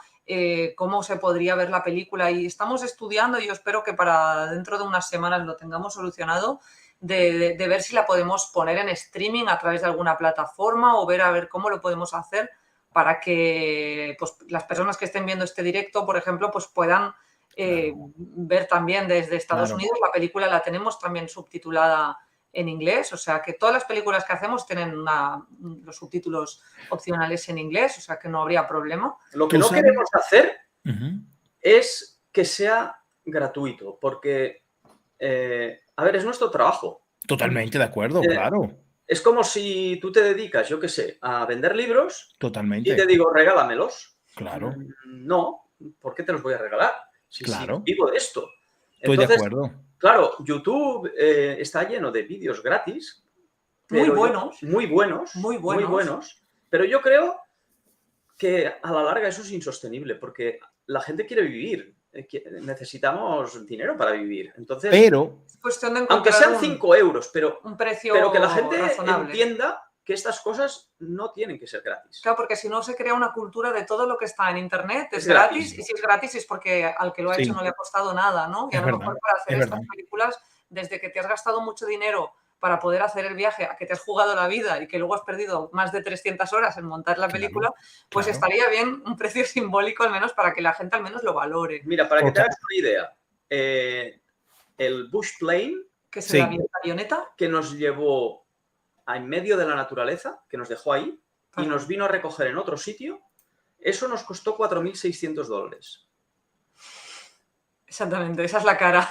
cómo se podría ver la película. Y estamos estudiando, y yo espero que para dentro de unas semanas lo tengamos solucionado, de ver si la podemos poner en streaming a través de alguna plataforma o a ver cómo lo podemos hacer para que pues, las personas que estén viendo este directo, por ejemplo, pues puedan ver también desde Estados Unidos. La película la tenemos también subtitulada en inglés, o sea que todas las películas que hacemos tienen los subtítulos opcionales en inglés, o sea que no habría problema. Lo que no queremos hacer es que sea gratuito, porque, a ver, es nuestro trabajo. Totalmente de acuerdo, claro. Es como si tú te dedicas, yo qué sé, a vender libros. Totalmente. Y te digo, regálamelos. Claro. No, ¿por qué te los voy a regalar? Si vivo de esto. Estoy de acuerdo. Claro, YouTube está lleno de vídeos gratis. Muy buenos. Muy buenos. Pero yo creo que a la larga eso es insostenible porque la gente quiere vivir. Necesitamos dinero para vivir. Entonces, Pero, Es cuestión de aunque encontrar sean 5 euros, pero un precio que la gente razonable. entienda que estas cosas no tienen que ser gratis. Claro, porque si no se crea una cultura de todo lo que está en Internet, es Es gratis, gratis. y si es gratis es porque al que lo ha Sí. hecho no le ha costado nada, ¿no? Y a Es lo verdad, mejor para hacer es estas verdad. películas, desde que te has gastado mucho dinero para poder hacer el viaje, a que te has jugado la vida y que luego has perdido más de 300 horas en montar la Claro, película, pues claro. estaría bien un precio simbólico al menos para que la gente al menos lo valore. Mira, para que te Total. hagas una idea, el Bush Plane Que es Sí. la avioneta. que nos llevó en medio de la naturaleza, que nos dejó ahí, y Claro. nos vino a recoger en otro sitio, eso nos costó $4.600. Exactamente, esa es la cara.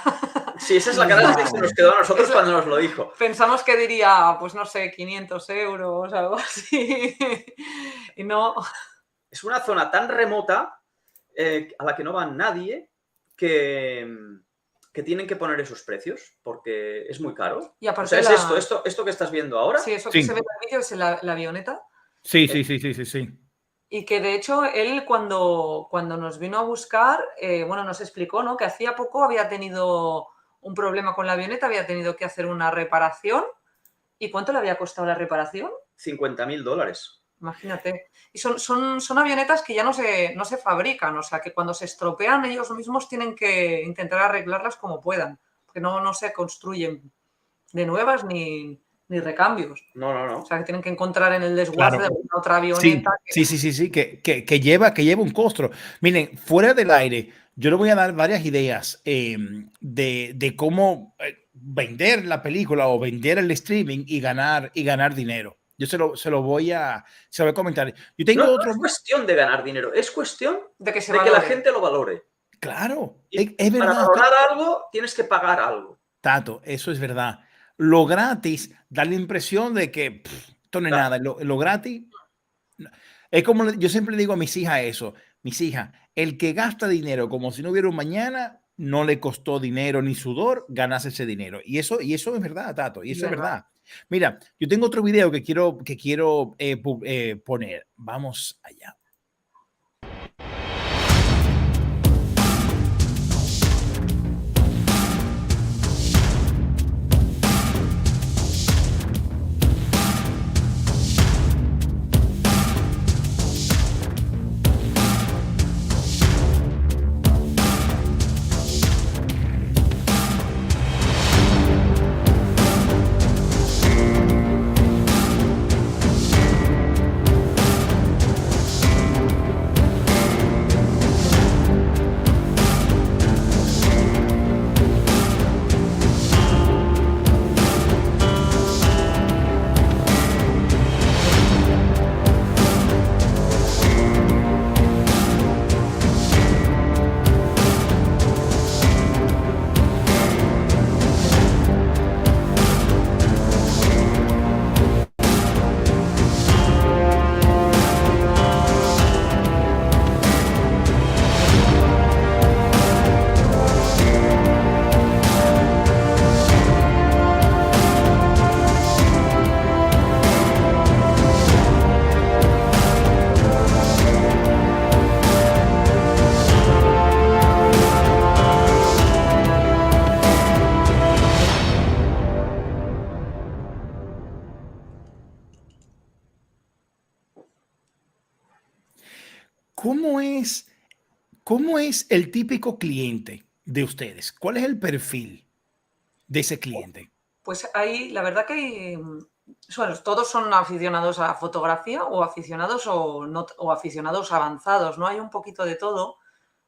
Sí, esa es la cara que se nos quedó a nosotros Eso- cuando nos lo dijo. Pensamos que diría, pues no sé, 500 euros, algo así. Y no, Es una zona tan remota a la que no va nadie que tienen que poner esos precios porque es muy caro. y O aparte sea, es la- esto que estás viendo ahora. Sí, eso que Sí. se ve en el vídeo es la avioneta. Sí, sí, sí, sí, sí, sí. Y que de hecho él cuando nos vino a buscar, bueno, nos explicó, ¿no? Que hacía poco había tenido un problema con la avioneta, había tenido que hacer una reparación. ¿Y cuánto le había costado la reparación? $50.000. Imagínate. Y son avionetas que ya no se fabrican, o sea, que cuando se estropean ellos mismos tienen que intentar arreglarlas como puedan, porque no se construyen de nuevas ni recambios. No, no, no. O sea, que tienen que encontrar en el desguace Claro. de alguna otra Sí, avioneta. sí, que lleva un costo. Miren, fuera del aire, yo le voy a dar varias ideas de cómo vender la película o vender el streaming y ganar dinero. Yo se lo voy a comentar. Yo tengo No otro. es cuestión de ganar dinero, es cuestión De que se de que la valore. gente lo valore. Claro, Y es para verdad. valorar algo tienes que pagar algo. Tato, eso es verdad. Lo gratis da la impresión de que esto no es nada. Lo gratis es como yo siempre le digo a mis hijas eso. Mis hijas, el que gasta dinero como si no hubiera un mañana, no le costó dinero ni sudor ganarse ese dinero. Y eso es verdad, Tato. Y eso es verdad. Mira, yo tengo otro video que quiero poner. Vamos allá. ¿Cómo es el típico cliente de ustedes? ¿Cuál es el perfil de ese cliente? Pues ahí, la verdad que bueno, todos son aficionados a fotografía o aficionados o aficionados avanzados, ¿no? Hay un poquito de todo,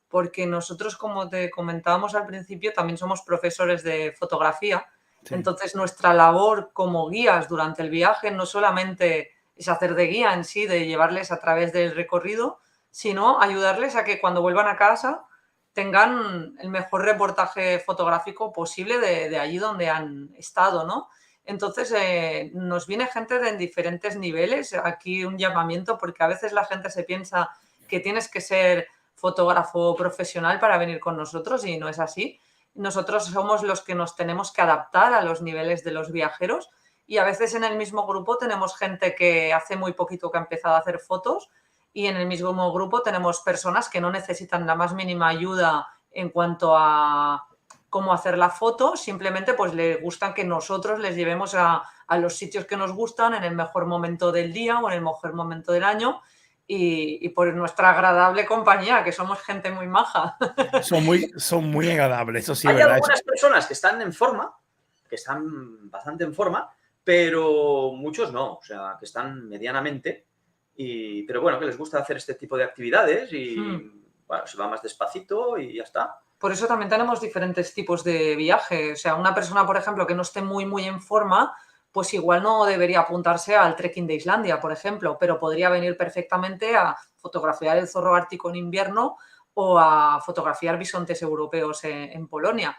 porque nosotros, como te comentábamos al principio, también somos profesores de fotografía. Sí. Entonces, nuestra labor como guías durante el viaje no solamente es hacer de guía en sí, de llevarles a través del recorrido, sino ayudarles a que cuando vuelvan a casa tengan el mejor reportaje fotográfico posible de allí donde han estado, ¿no? Entonces, nos viene gente en diferentes niveles. Aquí un llamamiento, porque a veces la gente se piensa que tienes que ser fotógrafo profesional para venir con nosotros y no es así. Nosotros somos los que nos tenemos que adaptar a los niveles de los viajeros y a veces en el mismo grupo tenemos gente que hace muy poquito que ha empezado a hacer fotos y en el mismo grupo tenemos personas que no necesitan la más mínima ayuda en cuanto a cómo hacer la foto, simplemente pues les gustan que nosotros les llevemos a los sitios que nos gustan en el mejor momento del día o en el mejor momento del año y por nuestra agradable compañía, que somos gente muy maja. Son muy agradables, eso sí, Hay ¿verdad? algunas personas que están en forma, que están bastante en forma, pero muchos no, o sea, que están medianamente, pero bueno, que les gusta hacer este tipo de actividades y bueno, se va más despacito y ya está. Por eso también tenemos diferentes tipos de viaje. O sea, una persona, por ejemplo, que no esté muy en forma, pues igual no debería apuntarse al trekking de Islandia, por ejemplo, pero podría venir perfectamente a fotografiar el zorro ártico en invierno o a fotografiar bisontes europeos en Polonia.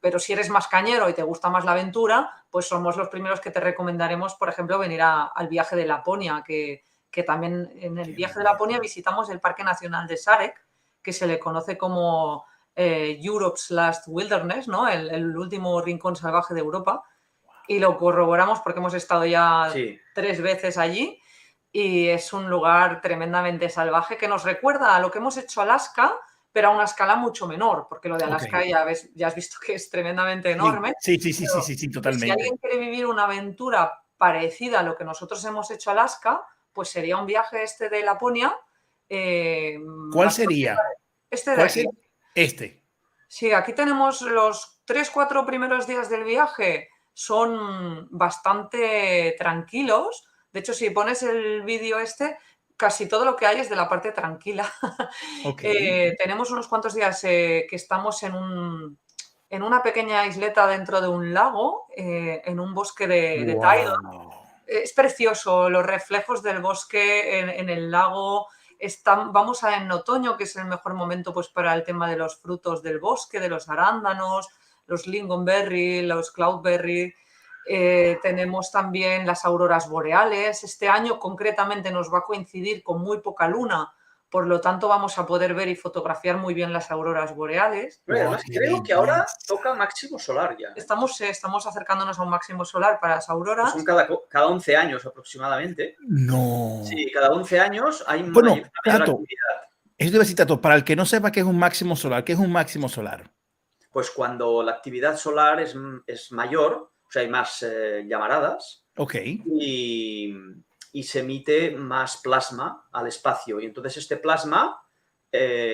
Pero si eres más cañero y te gusta más la aventura, pues somos los primeros que te recomendaremos, por ejemplo, venir al viaje de Laponia, que también en el viaje de Laponia visitamos el Parque Nacional de Sarek, que se le conoce como Europe's Last Wilderness, ¿no? El último rincón salvaje de Europa. Y lo corroboramos porque hemos estado ya 3 veces allí y es un lugar tremendamente salvaje que nos recuerda a lo que hemos hecho Alaska, pero a una escala mucho menor, porque lo de Alaska ya has visto que es tremendamente enorme. Sí, totalmente. Si alguien quiere vivir una aventura parecida a lo que nosotros hemos hecho Alaska, pues sería un viaje este de Laponia. ¿Cuál sería? Este de aquí. Este. Sí, aquí tenemos los 3-4 primeros días del viaje. Son bastante tranquilos. De hecho, si pones el vídeo casi todo lo que hay es de la parte tranquila. Tenemos unos cuantos días que estamos en una pequeña isleta dentro de un lago, en un bosque de Taidon. Es precioso, los reflejos del bosque en el lago. Vamos en otoño, que es el mejor momento pues, para el tema de los frutos del bosque, de los arándanos, los lingonberry, los cloudberry. Tenemos también las auroras boreales. Este año concretamente nos va a coincidir con muy poca luna, por lo tanto vamos a poder ver y fotografiar muy bien las auroras boreales. Además, creo que ahora toca máximo solar ya. Estamos acercándonos a un máximo solar para las auroras. Pues son cada 11 años aproximadamente. No. Sí, cada 11 años hay bueno, mayor actividad. Eso debe decir, Tato, para el que no sepa qué es un máximo solar, ¿qué es un máximo solar? Pues cuando la actividad solar es mayor, o sea, hay más llamaradas y se emite más plasma al espacio. Y entonces este plasma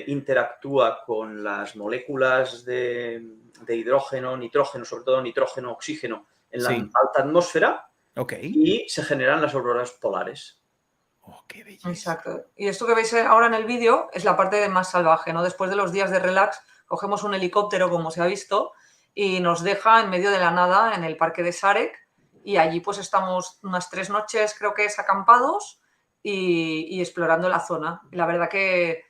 interactúa con las moléculas de hidrógeno, nitrógeno, sobre todo nitrógeno, oxígeno, en la alta atmósfera y se generan las auroras polares. ¡Qué belleza! Exacto. Y esto que veis ahora en el vídeo es la parte más salvaje, ¿no? Después de los días de relax, cogemos un helicóptero, como se ha visto, y nos deja en medio de la nada en el parque de Sarek y allí pues estamos unas 3 noches, creo que es, acampados y explorando la zona. Y la verdad que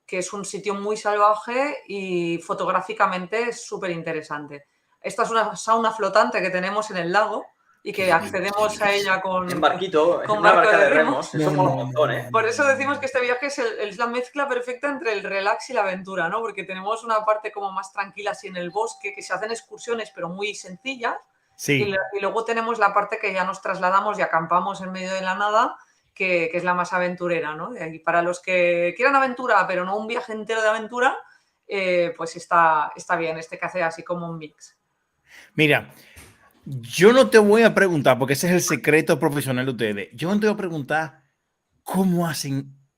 es un sitio muy salvaje y fotográficamente es súper interesante. Esta es una sauna flotante que tenemos en el lago y que accedemos a ella con un barquito, con una barco barca de remos. remos. Eso mola un montón, ¿eh? Por eso decimos que este viaje es la mezcla perfecta entre el relax y la aventura, ¿no? Porque tenemos una parte como más tranquila así en el bosque, que se hacen excursiones pero muy sencillas. Sí. Y luego tenemos la parte que ya nos trasladamos y acampamos en medio de la nada, que es la más aventurera, ¿no? Y para los que quieran aventura, pero no un viaje entero de aventura, pues está bien este que hace así como un mix. Mira, yo no te voy a preguntar, porque ese es el secreto profesional de ustedes. Yo no te voy a preguntar cómo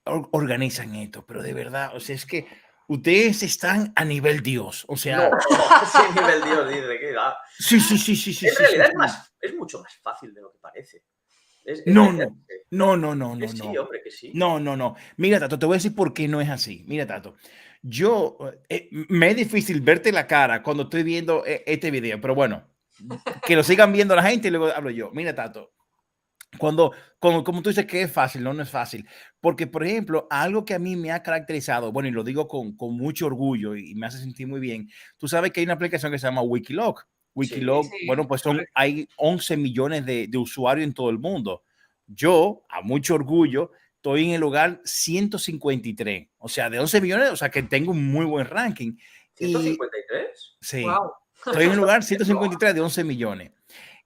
organizan esto, pero de verdad, o sea, es que ustedes están a nivel Dios, o sea... No, sí, nivel Dios, dice, ¿qué da? Sí. En realidad es mucho más fácil de lo que parece. No. Que sí, hombre, que sí. No. Mira, Tato, te voy a decir por qué no es así. Mira, Tato, yo me es difícil verte la cara cuando estoy viendo este video, pero bueno, que lo sigan viendo la gente y luego hablo yo. Mira, Tato, como tú dices que es fácil, no es fácil. Porque, por ejemplo, algo que a mí me ha caracterizado, bueno, y lo digo con mucho orgullo y me hace sentir muy bien, tú sabes que hay una aplicación que se llama Wikiloc. Wikiloc, Sí. bueno, pues hay 11 millones de usuarios en todo el mundo. Yo, a mucho orgullo, estoy en el lugar 153. O sea, de 11 millones, o sea, que tengo un muy buen ranking. ¿153? Sí. Wow. Estoy en el lugar 153 de 11 millones.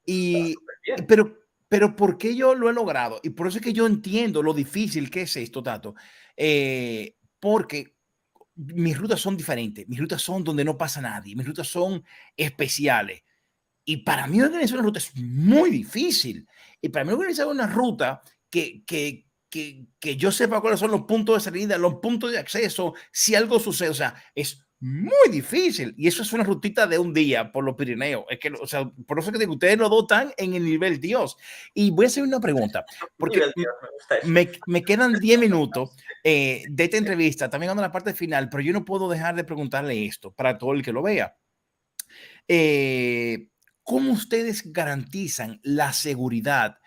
Y bien. Pero ¿por qué yo lo he logrado? Y por eso es que yo entiendo lo difícil que es esto, Tato. Porque mis rutas son diferentes. Mis rutas son donde no pasa nadie. Mis rutas son especiales. Y para mí organizar una ruta es muy difícil. Y para mí organizar una ruta que yo sepa cuáles son los puntos de salida, los puntos de acceso, si algo sucede, o sea, es muy difícil. Y eso es una rutita de un día por los Pirineos. Es que, o sea, por eso que digo, ustedes lo dotan en el nivel Dios. Y voy a hacer una pregunta, porque Nivel Dios, me gusta eso. me quedan 10 minutos de esta entrevista, también ando a la parte final, pero yo no puedo dejar de preguntarle esto para todo el que lo vea. ¿Cómo ustedes garantizan la seguridad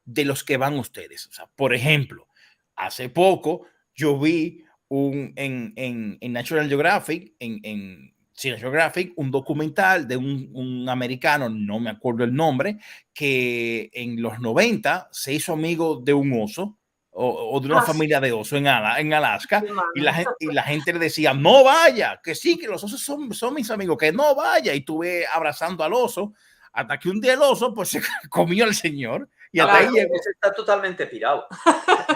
de los que van ustedes? O sea, por ejemplo, hace poco yo vi en National Geographic, National Geographic, un documental de un americano, no me acuerdo el nombre, que en los 90 se hizo amigo de un oso o de una familia de oso en Alaska, y la gente le decía, no vaya, que sí, que los osos son mis amigos, que no vaya, y estuve abrazando al oso, hasta que un día el oso pues se comió al señor, y hasta ahí llegó. Está totalmente pirado.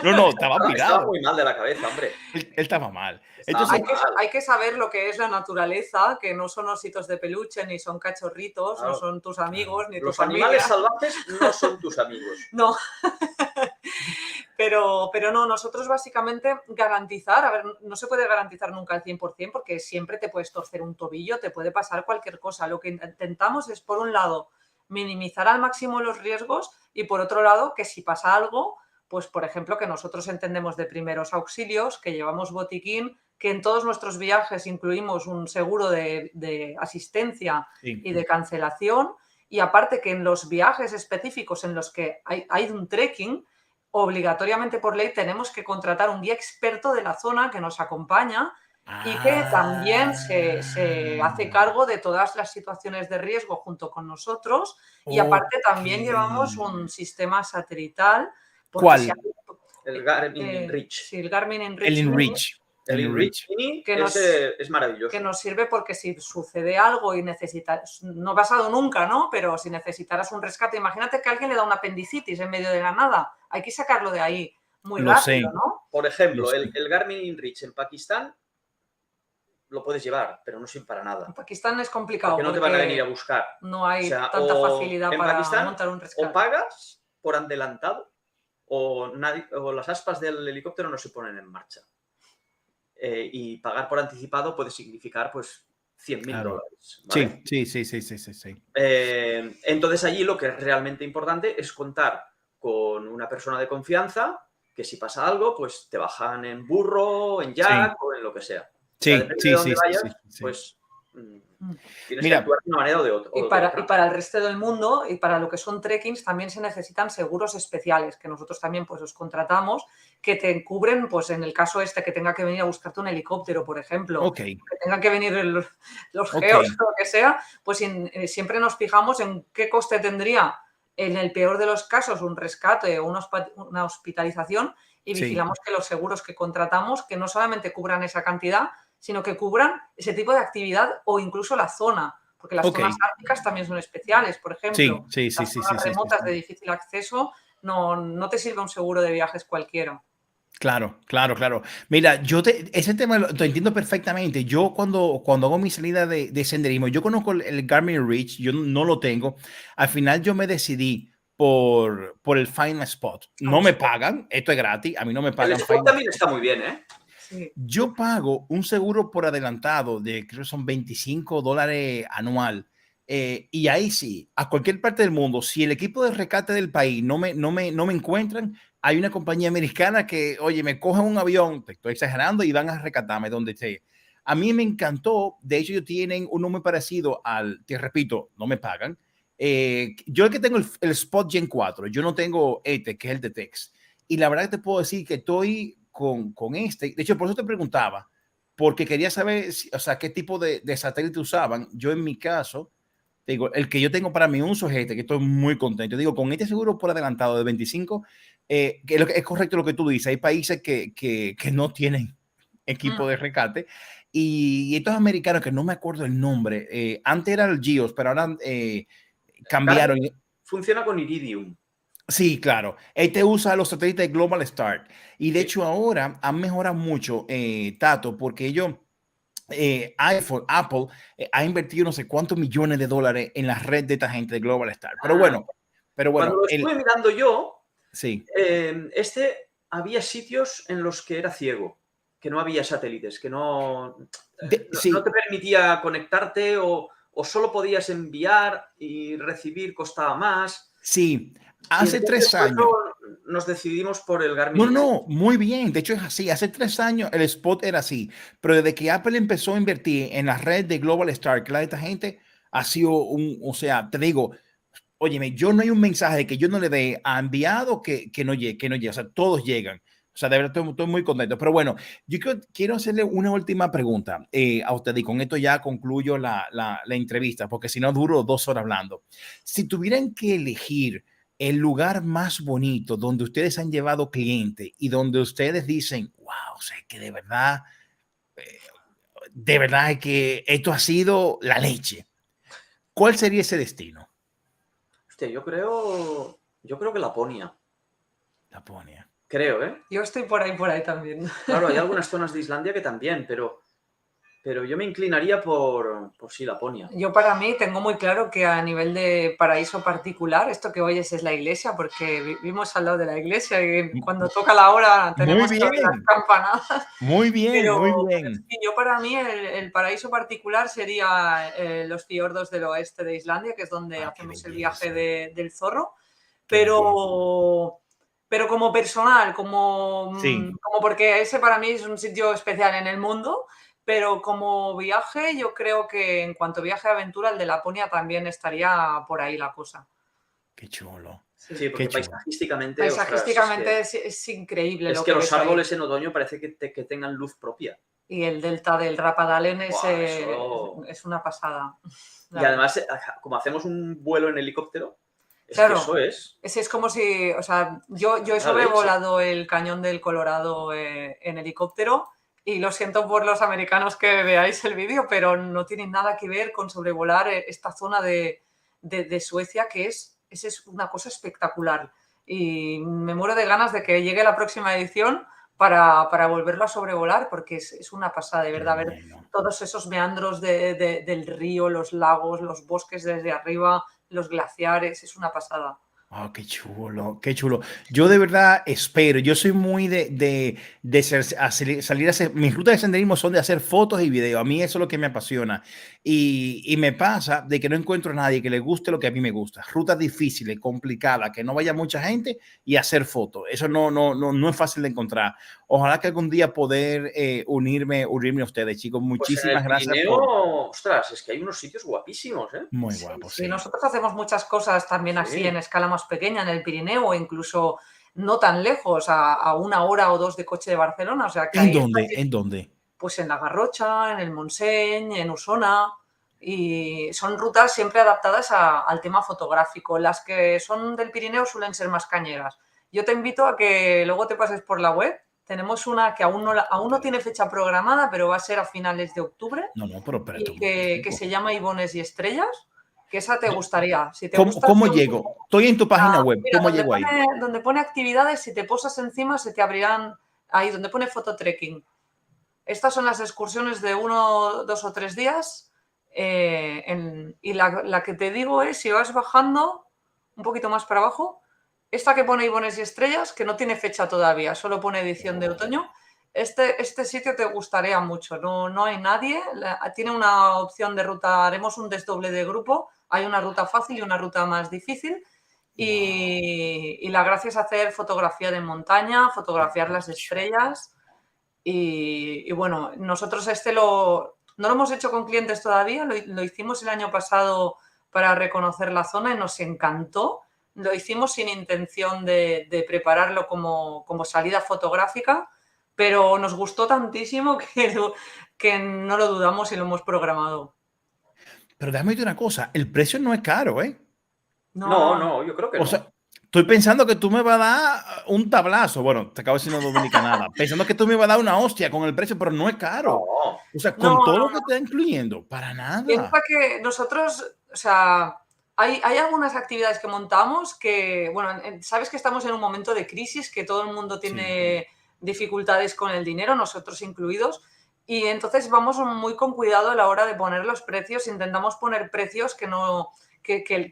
No, estaba pirado. Estaba muy mal de la cabeza, hombre. Él estaba mal. Entonces, hay que saber lo que es la naturaleza, que no son ositos de peluche, ni son cachorritos, no son tus amigos, ni los tu familia. animales salvajes no son tus amigos. No. Pero no, nosotros básicamente garantizar, a ver, no se puede garantizar nunca al 100% porque siempre te puedes torcer un tobillo, te puede pasar cualquier cosa. Lo que intentamos es, por un lado, minimizar al máximo los riesgos y, por otro lado, que si pasa algo, pues, por ejemplo, que nosotros entendemos de primeros auxilios, que llevamos botiquín, que en todos nuestros viajes incluimos un seguro de asistencia y de cancelación, y aparte que en los viajes específicos en los que hay un trekking, obligatoriamente por ley tenemos que contratar un guía experto de la zona que nos acompaña y que también se hace cargo de todas las situaciones de riesgo junto con nosotros, y aparte también llevamos un sistema satelital. ¿Cuál? El Garmin InReach. Sí, el Garmin InReach. El InReach. El InReach Mini es maravilloso. Que nos sirve porque si sucede algo y necesitas, no ha pasado nunca, ¿no? Pero si necesitaras un rescate, imagínate que a alguien le da una apendicitis en medio de la nada, hay que sacarlo de ahí muy rápido, ¿no? Por ejemplo, el Garmin InReach en Pakistán lo puedes llevar, pero no sirve para nada. En Pakistán es complicado. Porque no te van a venir a buscar. No hay tanta facilidad para Pakistán, montar un rescate. O pagas por adelantado o las aspas del helicóptero no se ponen en marcha. Y pagar por anticipado puede significar pues $100.000. ¿vale? Sí. Entonces allí lo que es realmente importante es contar con una persona de confianza que si pasa algo pues te bajan en burro, en jack o en lo que sea. Depende de dónde vayas, pues tienes que actuar de una manera o de otra. Y para el resto del mundo y para lo que son trekkings también se necesitan seguros especiales que nosotros también pues los contratamos, que te cubren pues en el caso que tenga que venir a buscarte un helicóptero, por ejemplo, que tengan que venir los geos o lo que sea, pues siempre nos fijamos en qué coste tendría en el peor de los casos un rescate o una hospitalización y vigilamos que los seguros que contratamos que no solamente cubran esa cantidad, sino que cubran ese tipo de actividad o incluso la zona, porque las zonas árticas también son especiales, por ejemplo. Las zonas remotas de difícil acceso no te sirve un seguro de viajes cualquiera. Claro. Mira, ese tema lo entiendo perfectamente. Yo cuando hago mi salida de senderismo, yo conozco el Garmin Reach, yo no lo tengo. Al final yo me decidí por el Find My Spot. No me pagan, esto es gratis, a mí no me pagan. El Spot también está muy bien, ¿eh? Sí. Yo pago un seguro por adelantado de, creo que son $25 anual. Y ahí sí, a cualquier parte del mundo, si el equipo de rescate del país no me encuentran, hay una compañía americana que, oye, me cogen un avión, te estoy exagerando, y van a rescatarme donde esté. A mí me encantó, de hecho, ellos tienen uno muy parecido te repito, no me pagan. Yo el que tengo el Spot Gen 4, yo no tengo que es el de Tex. Y la verdad que te puedo decir que estoy con este. De hecho, por eso te preguntaba, porque quería saber, qué tipo de satélite usaban. Yo en mi caso, digo, el que yo tengo para mi uso es que estoy muy contento. Digo, con este seguro por adelantado de 25, que es correcto lo que tú dices. Hay países que no tienen equipo de rescate. Y estos americanos, que no me acuerdo el nombre, antes era el GEOS, pero ahora cambiaron. funciona con Iridium. Sí, claro. Este usa los satélites Global Start. Y de hecho ahora han mejorado mucho, Tato, porque ellos, Apple, ha invertido no sé cuántos millones de dólares en la red de esta gente de Global Start. Pero bueno, Cuando lo estuve mirando yo, sí. Había sitios en los que era ciego, que no había satélites, que no Sí. te permitía conectarte o solo podías enviar y recibir costaba más. Sí, Y hace entonces, 3 por años. eso nos decidimos por el Garmin. No, muy bien. De hecho, es así. Hace 3 años el spot era así. Pero desde que Apple empezó a invertir en la red de Global Star, que la de esta gente ha sido o sea, te digo, óyeme, yo no hay un mensaje que yo no le dé a enviado que no llegue. O sea, todos llegan. O sea, de verdad estoy muy contento. Pero bueno, yo quiero hacerle una última pregunta a usted y con esto ya concluyo la entrevista, porque si no duro 2 horas hablando. Si tuvieran que elegir el lugar más bonito donde ustedes han llevado clientes y donde ustedes dicen, wow, sé que de verdad es que esto ha sido la leche, ¿cuál sería ese destino? Hostia, yo creo que Laponia. Laponia. Creo, ¿eh? Yo estoy por ahí también. Claro, hay algunas zonas de Islandia que también, pero yo me inclinaría por sí, Laponia. Yo para mí tengo muy claro que a nivel de paraíso particular, esto que oyes es la iglesia, porque vivimos al lado de la iglesia y cuando toca la hora tenemos que oír las campanadas. Muy bien, muy Pero bien. sí, yo para mí el paraíso particular sería los fiordos del oeste de Islandia, que es donde hacemos el viaje del zorro, pero como personal, como porque ese para mí es un sitio especial en el mundo. Pero como viaje, yo creo que en cuanto viaje de aventura, el de Laponia también estaría por ahí la cosa. Qué chulo. Sí, porque paisajísticamente... Paisajísticamente es increíble. Es lo que los ves árboles ahí. en otoño parece que tengan luz propia. Y el delta del Rapadalen Wow, es una pasada. Y además, como hacemos un vuelo en helicóptero, Claro, que eso es... Ese es como si... O sea, yo he sobrevolado el cañón del Colorado en helicóptero. Y lo siento por los americanos que veáis el vídeo, pero no tiene nada que ver con sobrevolar esta zona de Suecia, que es una cosa espectacular. Y me muero de ganas de que llegue la próxima edición para volverlo a sobrevolar, porque es una pasada, de verdad, ver todos esos meandros del río, los lagos, los bosques desde arriba, los glaciares, es una pasada. Oh, qué chulo, qué chulo. Yo de verdad espero, yo soy muy de salir a hacer, mis rutas de senderismo son de hacer fotos y videos, a mí eso es lo que me apasiona y me pasa de que no encuentro a nadie que le guste lo que a mí me gusta, rutas difíciles, complicadas, que no vaya mucha gente y hacer fotos, eso no es fácil de encontrar. Ojalá que algún día poder unirme a ustedes, chicos, muchísimas gracias. Pirineo, ostras, es que hay unos sitios guapísimos, ¿eh? Muy guapos, sí. Nosotros hacemos muchas cosas también así en escala más pequeña en el Pirineo o incluso no tan lejos, a 1 hora o 2 de coche de Barcelona. O sea, que ¿En dónde? Pues en la Garrocha, en el Montseny, en Osona. Y son rutas siempre adaptadas al tema fotográfico. Las que son del Pirineo suelen ser más cañeras. Yo te invito a que luego te pases por la web. Tenemos una que aún no tiene fecha programada, pero va a ser a finales de octubre. Y que se llama Ibones y Estrellas. Que esa te gustaría. Si te ¿Cómo llego? Estoy en tu página web. Mira, ¿Cómo llego ahí? Donde pone actividades, si te posas encima, se te abrirán ahí donde pone fototrekking. Estas son las excursiones de 1, 2 o 3 días. Y la que te digo es, si vas bajando un poquito más para abajo, esta que pone Ibones y Estrellas, que no tiene fecha todavía, solo pone edición de otoño. Este sitio te gustaría mucho. No hay nadie. Tiene una opción de ruta. Haremos un desdoble de grupo. Hay una ruta fácil y una ruta más difícil. Y la gracia es hacer fotografía de montaña, fotografiar las estrellas. Y bueno, nosotros no lo hemos hecho con clientes todavía. Lo hicimos el año pasado para reconocer la zona y nos encantó. Lo hicimos sin intención de prepararlo como salida fotográfica, pero nos gustó tantísimo que no lo dudamos y lo hemos programado. Pero déjame decirte una cosa, el precio no es caro, ¿eh? No, yo creo que no. O sea, estoy pensando que tú me vas a dar un tablazo. Bueno, te acabo de decir no dominicanada. Pensando que tú me vas a dar una hostia con el precio, pero no es caro. O sea, con todo lo que te está incluyendo, para nada. Piensa que nosotros, o sea, Hay algunas actividades que montamos que, bueno, sabes que estamos en un momento de crisis, que todo el mundo tiene dificultades con el dinero, nosotros incluidos, y entonces vamos muy con cuidado a la hora de poner los precios, intentamos poner precios que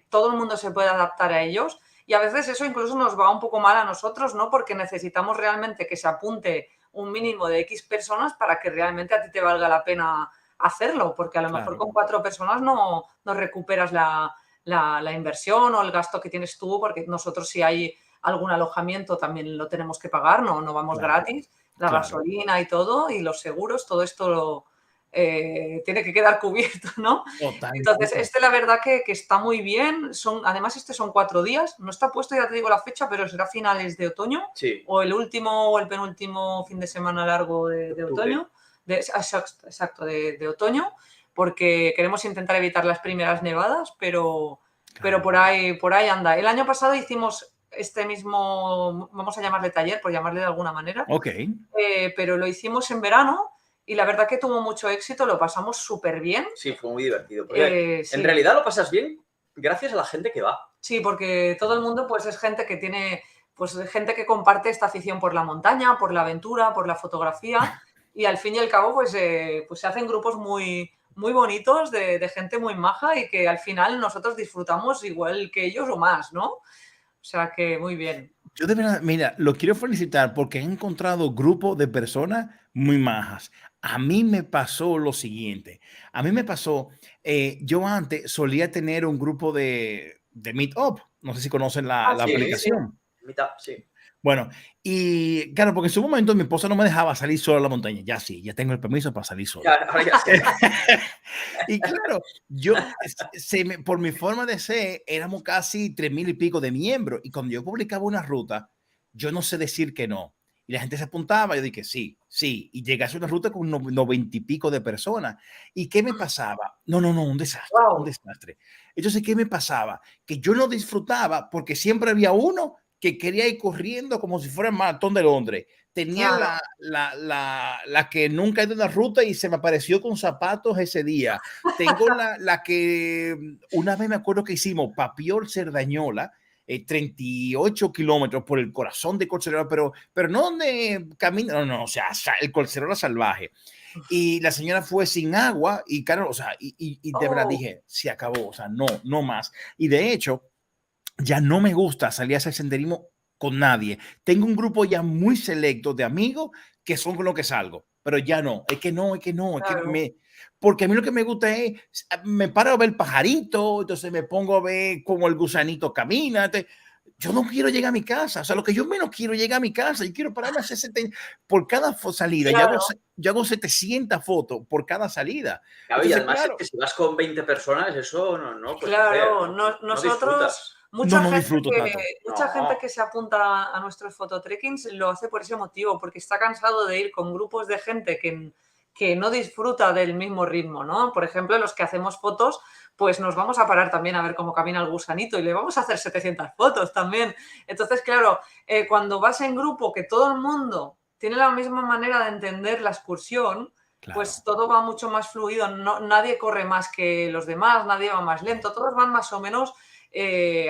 todo el mundo se pueda adaptar a ellos, y a veces eso incluso nos va un poco mal a nosotros, ¿no? Porque necesitamos realmente que se apunte un mínimo de X personas para que realmente a ti te valga la pena hacerlo, porque a lo mejor con 4 personas no recuperas la inversión o el gasto que tienes tú, porque nosotros si hay algún alojamiento también lo tenemos que pagar, no vamos gratis, la gasolina y todo, y los seguros, todo esto tiene que quedar cubierto, ¿no? Entonces, la verdad que está muy bien, además son 4 días, no está puesto, ya te digo la fecha, pero será finales de otoño, o el último o el penúltimo fin de semana largo de otoño, exacto, de otoño, porque queremos intentar evitar las primeras nevadas, pero por ahí anda. El año pasado hicimos este mismo, vamos a llamarle taller, por llamarle de alguna manera, pero lo hicimos en verano y la verdad que tuvo mucho éxito, lo pasamos súper bien. Sí, fue muy divertido. Porque en realidad lo pasas bien gracias a la gente que va. Sí, porque todo el mundo pues es gente que tiene, pues gente que comparte esta afición por la montaña, por la aventura, por la fotografía y al fin y al cabo pues se hacen grupos muy bonitos de gente muy maja y que al final nosotros disfrutamos igual que ellos o más, ¿no? O sea que muy bien. Yo de verdad, mira, lo quiero felicitar porque he encontrado grupos de personas muy majas. A mí me pasó lo siguiente. A mí me pasó, yo antes solía tener un grupo de Meetup. No sé si conocen la aplicación. Sí. Meetup, sí. Bueno, y claro, porque en su momento mi esposa no me dejaba salir sola a la montaña. Ya sí, ya tengo el permiso para salir sola. Ahora ya sé. Y claro, yo, por mi forma de ser, éramos casi 3,000 y pico de miembros. Y cuando yo publicaba una ruta, yo no sé decir que no. Y la gente se apuntaba, yo dije sí. Y llegué a hacer una ruta con 90 y pico de personas. ¿Y qué me pasaba? No, un desastre, un desastre. Entonces, ¿qué me pasaba? Que yo no disfrutaba porque siempre había uno que quería ir corriendo como si fuera el maratón de Londres. Tenía la que nunca ha ido una ruta y se me apareció con zapatos ese día. Tengo la que una vez me acuerdo que hicimos Papiol Cerdañola, 38 kilómetros por el corazón de Colcerola, pero no donde camina, no, o sea, el Colcerola salvaje. Y la señora fue sin agua y claro, o sea, y de verdad dije, se acabó, o sea, no más. Y de hecho, ya no me gusta salir a hacer senderismo con nadie. Tengo un grupo ya muy selecto de amigos que son con los que salgo, pero ya no, porque a mí lo que me gusta es, me paro a ver el pajarito, entonces me pongo a ver cómo el gusanito camina. Yo no quiero llegar a mi casa, o sea, lo que yo menos quiero llegar a mi casa, yo quiero pararme a hacer por cada salida, yo hago 700 fotos por cada salida. Claro, y además es que si vas con 20 personas, eso no puedes claro, hacer, nosotros... No disfruto tanto. Mucha gente que se apunta a nuestros fototrekkings lo hace por ese motivo, porque está cansado de ir con grupos de gente que no disfruta del mismo ritmo, ¿no? Por ejemplo, los que hacemos fotos, pues nos vamos a parar también a ver cómo camina el gusanito y le vamos a hacer 700 fotos también. Entonces, claro, cuando vas en grupo que todo el mundo tiene la misma manera de entender la excursión, pues todo va mucho más fluido, nadie corre más que los demás, nadie va más lento, todos van más o menos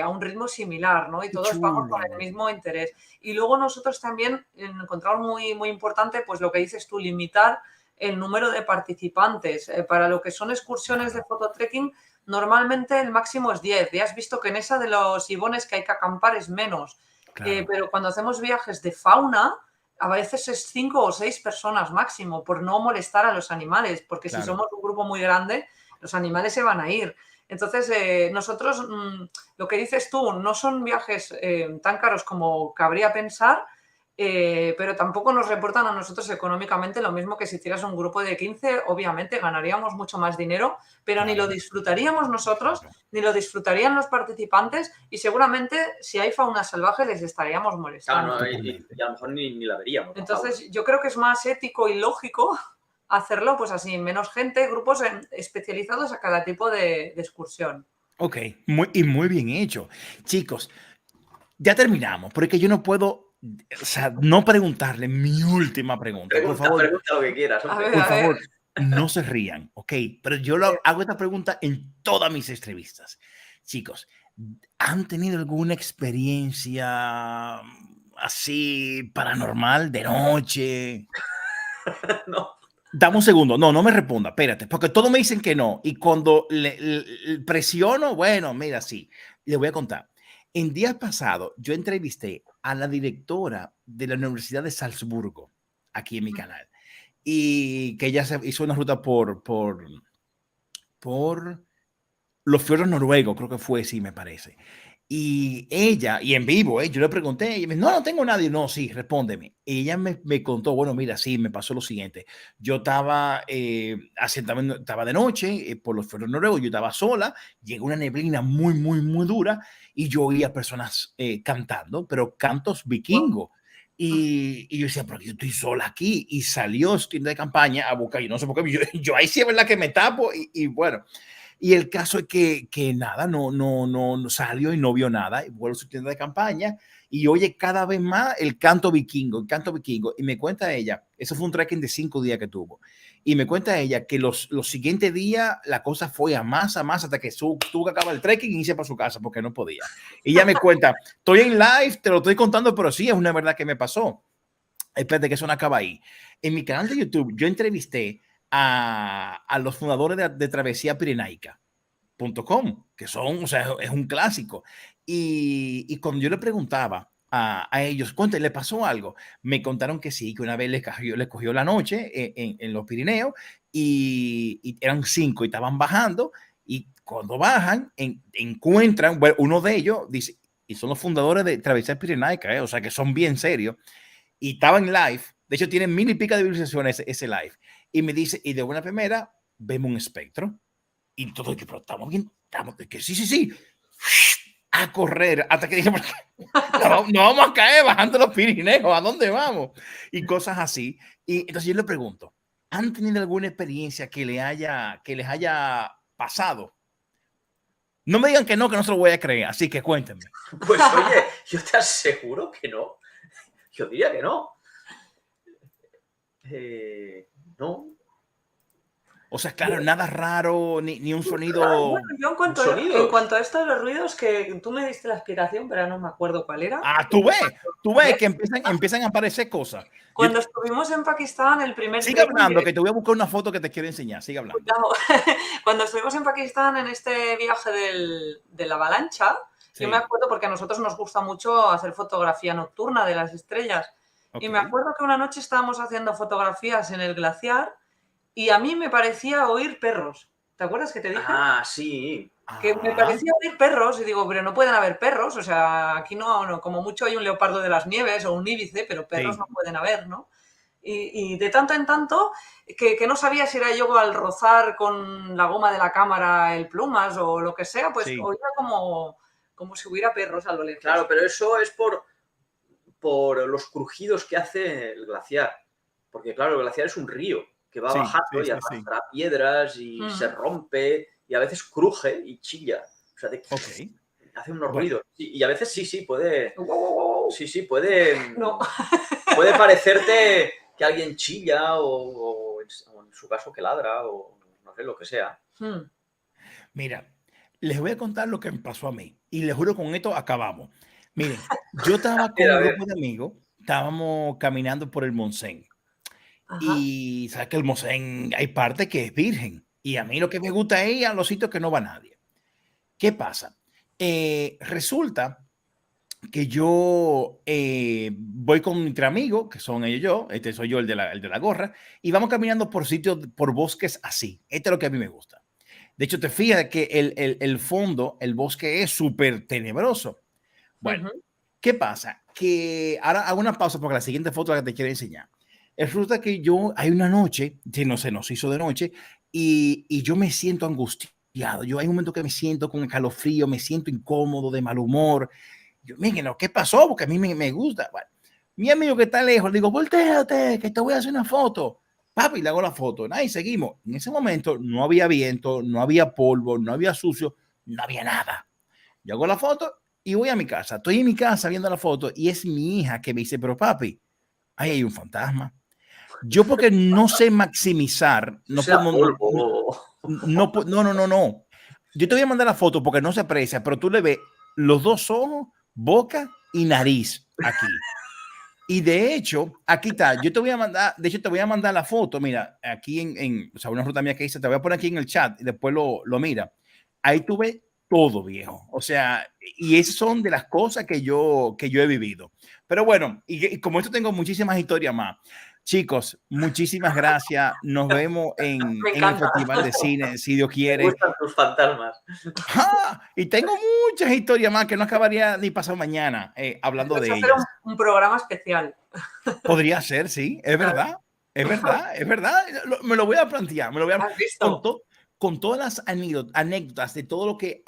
a un ritmo similar, ¿no? Y todos vamos con el mismo interés. Y luego nosotros también encontramos muy importante, pues lo que dices tú, limitar el número de participantes. Para lo que son excursiones de fototrekking, normalmente el máximo es 10. Ya has visto que en esa de los ibones que hay que acampar es menos. Pero cuando hacemos viajes de fauna, a veces es 5 o 6 personas máximo, por no molestar a los animales, porque si somos un grupo muy grande, los animales se van a ir. Entonces, nosotros, lo que dices tú, no son viajes tan caros como cabría pensar, pero tampoco nos reportan a nosotros económicamente lo mismo que si hicieras un grupo de 15, obviamente ganaríamos mucho más dinero, pero ni lo disfrutaríamos nosotros, ni lo disfrutarían los participantes y seguramente si hay fauna salvaje les estaríamos molestando. Claro, y a lo mejor ni la veríamos. Entonces, yo creo que es más ético y lógico hacerlo pues así, menos gente, grupos especializados a cada tipo de excursión. Ok, muy bien hecho. Chicos, ya terminamos, porque yo no puedo, o sea, no preguntarle mi última pregunta. Por favor, pregunta lo que quieras. Por favor, no se rían, ok. Pero yo hago esta pregunta en todas mis entrevistas. chicos, ¿han tenido alguna experiencia así paranormal de noche? No. Dame un segundo. No me responda. Espérate, porque todos me dicen que no. Y cuando le presiono, bueno, mira, sí. Le voy a contar. En días pasados, yo entrevisté a la directora de la Universidad de Salzburgo, aquí en mi canal, y que ella se hizo una ruta por los fiordos noruegos, creo que fue, sí, me parece. Y ella, y en vivo, yo le pregunté, y me dijo, no tengo nadie. No, sí, respóndeme. Ella me contó, bueno, mira, sí, me pasó lo siguiente. Yo estaba, estaba de noche por los fiordos noruegos, yo estaba sola, llegó una neblina muy dura y yo oía personas cantando, pero cantos vikingos. Y yo decía, pero yo estoy sola aquí. Y salió su tienda de campaña a buscar, yo no sé por qué, yo ahí sí es verdad que me tapo y bueno. Y el caso es que nada, no salió y no vio nada. Y vuelve a su tienda de campaña y oye cada vez más el canto vikingo. Y me cuenta ella, eso fue un trekking de 5 días que tuvo. Y me cuenta ella que los siguientes días la cosa fue a más hasta que tuvo que acabar el trekking y irse para su casa porque no podía. Y ella me cuenta, estoy en live, te lo estoy contando, pero sí, es una verdad que me pasó. Espérate que eso no acaba ahí. En mi canal de YouTube yo entrevisté a los fundadores de Travesía Pirenaica.com, que son, o sea, es un clásico. Y cuando yo le preguntaba a ellos, cuéntale, ¿le pasó algo? Me contaron que sí, que una vez les cogió la noche en los Pirineos y eran 5 y estaban bajando y cuando bajan encuentran, bueno, uno de ellos dice, y son los fundadores de Travesía Pirenaica, o sea que son bien serios, y estaban live, de hecho tienen 1000 y pico de visualizaciones ese live, y me dice, y de buena primera vemos un espectro. Y todo, pero estamos bien, que sí, a correr hasta que dijimos, no vamos a caer bajando los Pirineos, ¿a dónde vamos? Y cosas así. Y entonces yo le pregunto, ¿han tenido alguna experiencia que les haya pasado? No me digan que no se lo voy a creer, así que cuéntenme. Pues oye, yo te aseguro que no. Yo diría que no. No. O sea, claro, nada raro, ni un sonido. Bueno, yo en cuanto a esto de los ruidos, que tú me diste la explicación, pero no me acuerdo cuál era. Ah, tú ves que empiezan a aparecer cosas. Cuando estuvimos en Pakistán, el primer... Sigue hablando, que te voy a buscar una foto que te quiero enseñar. Sigue hablando. Cuando estuvimos en Pakistán en este viaje de la avalancha, sí. Yo me acuerdo porque a nosotros nos gusta mucho hacer fotografía nocturna de las estrellas. Okay. Y me acuerdo que una noche estábamos haciendo fotografías en el glaciar y a mí me parecía oír perros. ¿Te acuerdas que te dije? Ah, sí. Que me parecía oír perros y digo, pero no pueden haber perros. O sea, aquí no, como mucho hay un leopardo de las nieves o un íbice, pero perros sí. No pueden haber, ¿no? Y de tanto en tanto, que no sabía si era yo al rozar con la goma de la cámara el plumas o lo que sea, pues sí. Oía como si hubiera perros a lo lejos. Claro, pero eso es por los crujidos que hace el glaciar. Porque, claro, el glaciar es un río que va bajando y arrastra piedras y se rompe y a veces cruje y chilla. O sea, hace unos ruidos. Y a veces sí puede... Sí, puede... No. Puede parecerte que alguien chilla o en su caso que ladra o no sé, lo que sea. Mira, les voy a contar lo que me pasó a mí y les juro con esto acabamos. Miren, yo estaba con un grupo de amigos, estábamos caminando por el Montseny. Ajá. Y sabes que el Montseny hay parte que es virgen y a mí lo que me gusta es ir a los sitios que no va nadie. ¿Qué pasa? Resulta que yo voy con mis amigos, que son ellos y yo, este soy yo el de la gorra, y vamos caminando por sitios, por bosques así. Esto es lo que a mí me gusta. De hecho, te fijas que el fondo, el bosque es súper tenebroso. Bueno, ¿qué pasa? Que ahora hago una pausa porque la siguiente foto es la que te quiero enseñar. Resulta que hay una noche, no sé, nos hizo de noche, y yo me siento angustiado. Hay un momento que me siento con escalofrío, me siento incómodo, de mal humor. Yo, miren, ¿qué pasó? Porque a mí me gusta. Bueno, mi amigo que está lejos, le digo, voltéate, que te voy a hacer una foto. Papi, le hago la foto. Y seguimos. En ese momento no había viento, no había polvo, no había sucio, no había nada. Yo hago la foto y voy a mi casa. Estoy en mi casa viendo la foto y es mi hija que me dice, pero papi, ahí hay un fantasma. Yo porque no sé maximizar, no. Yo te voy a mandar la foto porque no se aprecia, pero tú le ves los dos ojos, boca y nariz aquí. Y de hecho, aquí está, yo te voy a mandar, de hecho te voy a mandar la foto, mira, aquí o sea, una ruta mía que hice, te voy a poner aquí en el chat y después lo mira. Ahí tú ves todo, viejo. O sea, y esas son de las cosas que yo he vivido. Pero bueno, y como esto tengo muchísimas historias más. Chicos, muchísimas gracias. Nos vemos en el Festival de Cine, si Dios quiere. Me gustan tus fantasmas. ¡Ah! Y tengo muchas historias más que no acabaría ni pasado mañana hablando de ellas. Hacer un programa especial. Podría ser, sí, es verdad. Es verdad, es verdad. Me lo voy a plantear. Me lo voy a... ¿Has visto? Con todas las anécdotas de todo lo que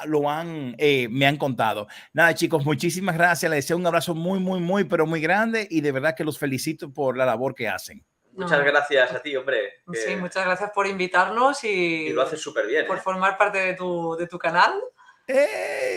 me han contado. Nada, chicos, muchísimas gracias. Les deseo un abrazo muy, pero muy grande y de verdad que los felicito por la labor que hacen. Muchas gracias a ti, hombre. Sí, muchas gracias por invitarnos y lo haces súper bien. Por formar parte de tu canal.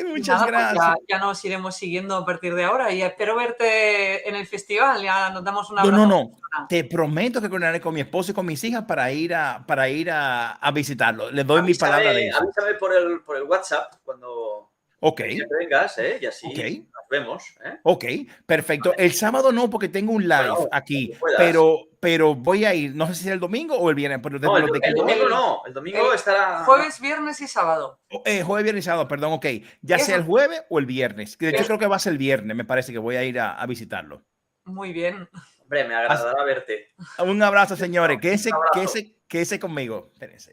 Muchas nada, gracias. Pues ya nos iremos siguiendo a partir de ahora y espero verte en el festival. Ya nos damos una No. Te prometo que coordinaré con mi esposa y con mis hijas para ir a visitarlo. Les doy mi palabra de eso. Avísame por el WhatsApp cuando vengas, y así nos vemos. Ok, perfecto. Vale. El sábado no, porque tengo un live aquí, pero voy a ir. No sé si es el domingo o el viernes. Pero no, el domingo no. El domingo estará... Jueves, viernes y sábado. Jueves, viernes y sábado, perdón, ok. Ya sea el jueves o el viernes. De hecho, creo que va a ser el viernes. Me parece que voy a ir a visitarlo. Muy bien. Hombre, me agradará verte. Un abrazo, señores. Quédese conmigo. Espérense.